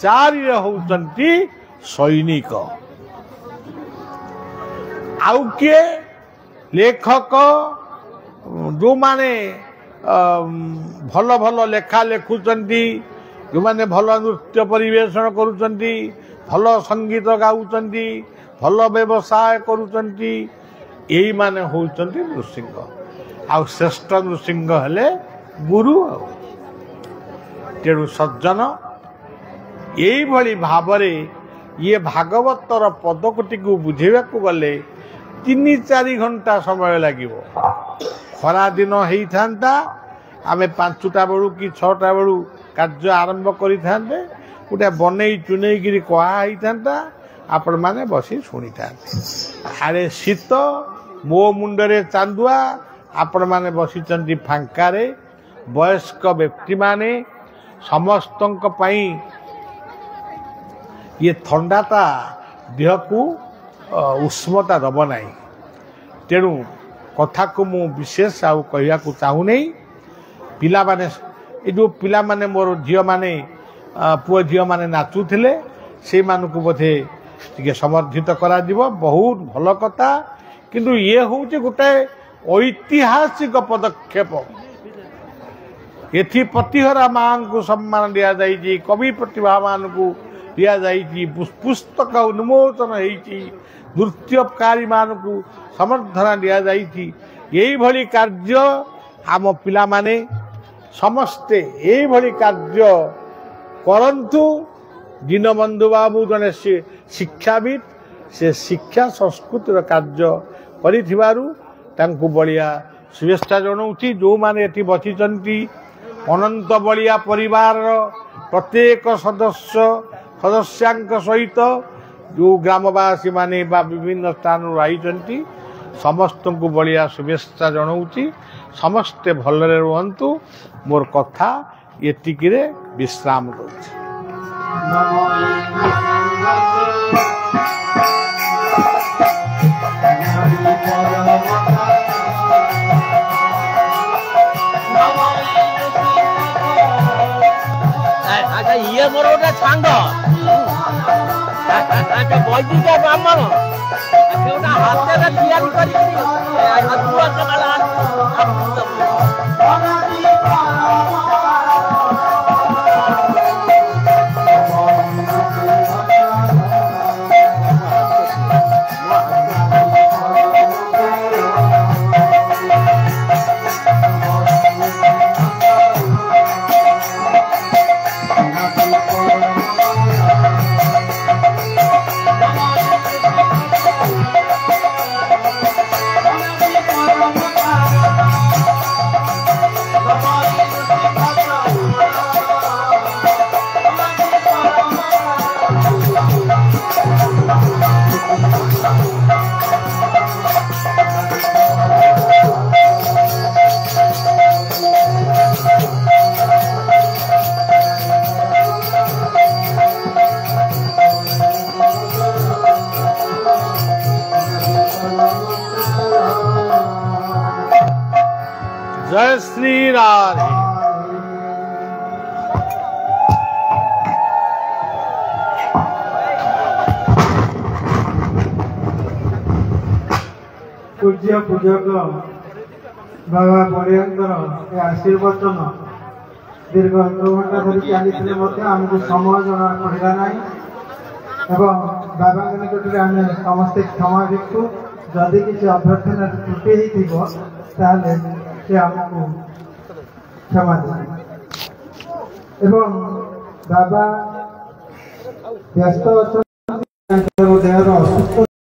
ଚାରିରେ ହେଉଛନ୍ତି ସୈନିକ। ଆଉ କିଏ ଲେଖକ, ଯେଉଁମାନେ ଭଲ ଭଲ ଲେଖା ଲେଖୁଛନ୍ତି, ଯେଉଁମାନେ ଭଲ ନୃତ୍ୟ ପରିବେଷଣ କରୁଛନ୍ତି, ଭଲ ସଙ୍ଗୀତ ଗାଉଛନ୍ତି, ଭଲ ବ୍ୟବସାୟ କରୁଛନ୍ତି, ଏଇମାନେ ହେଉଛନ୍ତି ନୃସିଂହ। ଆଉ ଶ୍ରେଷ୍ଠ ନୃସିଂହ ହେଲେ ଗୁରୁ। ଆଉ ତେଣୁ ସଜ୍ଜନ ଏଇଭଳି ଭାବରେ ଇଏ ଭାଗବତର ପଦକଟିକୁ ବୁଝେଇବାକୁ ଗଲେ 3-4 ଘଣ୍ଟା ସମୟ ଲାଗିବ। ଖରାଦିନ ହେଇଥାନ୍ତା, ଆମେ 5ଟା ବେଳୁ କି 6ଟା ବେଳୁ କାର୍ଯ୍ୟ ଆରମ୍ଭ କରିଥାନ୍ତେ, ଗୋଟେ ବନେଇ ଚୁନେଇକିରି କୁହା ହେଇଥାନ୍ତା, ଆପଣମାନେ ବସି ଶୁଣିଥାନ୍ତେ। ଆରେ ଶୀତ, ମୋ ମୁଣ୍ଡରେ ଚାନ୍ଦୁଆ, ଆପଣମାନେ ବସିଛନ୍ତି ଫାଙ୍କାରେ। ବୟସ୍କ ବ୍ୟକ୍ତିମାନେ ସମସ୍ତଙ୍କ ପାଇଁ ଇଏ ଥଣ୍ଡାଟା ଦେହକୁ ଉଷ୍ମତା ଦେବ ନାହିଁ। ତେଣୁ କଥାକୁ ମୁଁ ବିଶେଷ ଆଉ କହିବାକୁ ଚାହୁଁନାହିଁ। ପିଲାମାନେ, ଏ ଯେଉଁ ପିଲାମାନେ ମୋର ଝିଅମାନେ, ପୁଅ ଝିଅମାନେ ନାଚୁଥିଲେ, ସେଇମାନଙ୍କୁ ବୋଧେ ଟିକେ ସମର୍ଦ୍ଧିତ କରାଯିବ। ବହୁତ ଭଲ କଥା। କିନ୍ତୁ ଇଏ ହେଉଛି ଗୋଟେ ଐତିହାସିକ ପଦକ୍ଷେପ। ଏଠି ପ୍ରତିହରା ମାଙ୍କୁ ସମ୍ମାନ ଦିଆଯାଇଛି, କବି ପ୍ରତିଭାମାନଙ୍କୁ ଦିଆଯାଇଛି, ପୁସ୍ତକ ଉନ୍ମୋଚନ ହେଇଛି, ନୃତ୍ୟକାରୀମାନଙ୍କୁ ସମର୍ଦ୍ଧନା ଦିଆଯାଇଛି। ଏଇଭଳି କାର୍ଯ୍ୟ ଆମ ପିଲାମାନେ ସମସ୍ତେ ଏଇଭଳି କାର୍ଯ୍ୟ କରନ୍ତୁ। ଦୀନବନ୍ଧୁ ବାବୁ ଜଣେ ଶିକ୍ଷାବିତ୍, ସେ ଶିକ୍ଷା ସଂସ୍କୃତିର କାର୍ଯ୍ୟ କରିଥିବାରୁ ତାଙ୍କୁ ବଳିଆ ଶୁଭେଚ୍ଛା ଜଣାଉଛି। ଯେଉଁମାନେ ଏଠି ବସିଛନ୍ତି, ଅନନ୍ତ ବଳିଆ ପରିବାରର ପ୍ରତ୍ୟେକ ସଦସ୍ୟାଙ୍କ ସହିତ ଯେଉଁ ଗ୍ରାମବାସୀମାନେ ବା ବିଭିନ୍ନ ସ୍ଥାନରୁ ଆଇଛନ୍ତି, ସମସ୍ତଙ୍କୁ ବଳିଆ ଶୁଭେଚ୍ଛା ଜଣାଉଛି। ସମସ୍ତେ ଭଲରେ ରୁହନ୍ତୁ। ମୋର କଥା ଏତିକିରେ ବିଶ୍ରାମ ଦେଉଛି। ଇଏ ମୋର ଗୋଟେ ସାଙ୍ଗ, ବୈଦିକ ବ୍ରାହ୍ମଣ, ସେ ଗୋଟେ ହାତରେ ତିଆରି କରିକି राधे। पूज्य पूजक बाबा बड़ियांकर ए आशीर्वचन दीर्घ 1 घंटा धरी चली आमको समय जना पड़ा ना एवं बाबा निकट में आम समस्ते क्षमा भिक्षु जदि किसी अभ्यर्थना त्रुटि होते से आमको क्षमा दे एवं बाबा व्यस्त अच्छा देहर असुस्थ